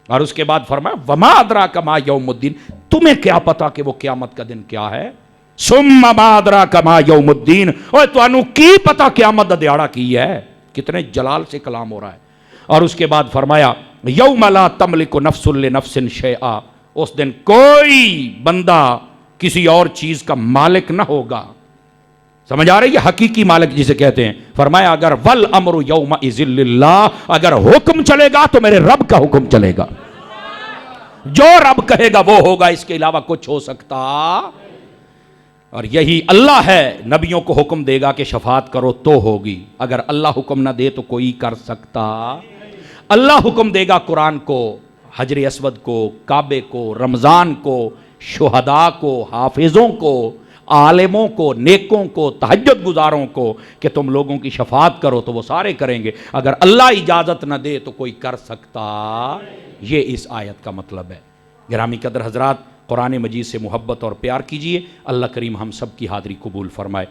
اور اس کے بعد فرمایا وما ادراک ما یوم الدین، تمہیں کیا پتا کہ وہ قیامت کا دن کیا ہے؟ ثم ما ادراک ما یوم الدین، اور تانوں کی پتا قیامت دا دیہاڑا کی ہے؟ کتنے جلال سے کلام ہو رہا ہے۔ اور اس کے بعد فرمایا یوم لا تملک نفس لنفس شیئا، اس دن کوئی بندہ کسی اور چیز کا مالک نہ ہوگا۔ سمجھ آ رہی ہے؟ حقیقی مالک جسے کہتے ہیں۔ فرمایا اگر والامر یومئذ للہ، اگر حکم چلے گا تو میرے رب کا حکم چلے گا، جو رب کہے گا وہ ہوگا، اس کے علاوہ کچھ ہو سکتا۔ اور یہی اللہ ہے، نبیوں کو حکم دے گا کہ شفاعت کرو تو ہوگی، اگر اللہ حکم نہ دے تو کوئی کر سکتا؟ اللہ حکم دے گا قرآن کو، حجر اسود کو، کعبے کو، رمضان کو، شہداء کو، حافظوں کو، عالموں کو، نیکوں کو، تہجد گزاروں کو کہ تم لوگوں کی شفاعت کرو تو وہ سارے کریں گے، اگر اللہ اجازت نہ دے تو کوئی کر سکتا؟ یہ اس آیت کا مطلب ہے۔ گرامی قدر حضرات، قرآن مجید سے محبت اور پیار کیجئے، اللہ کریم ہم سب کی حاضری قبول فرمائے۔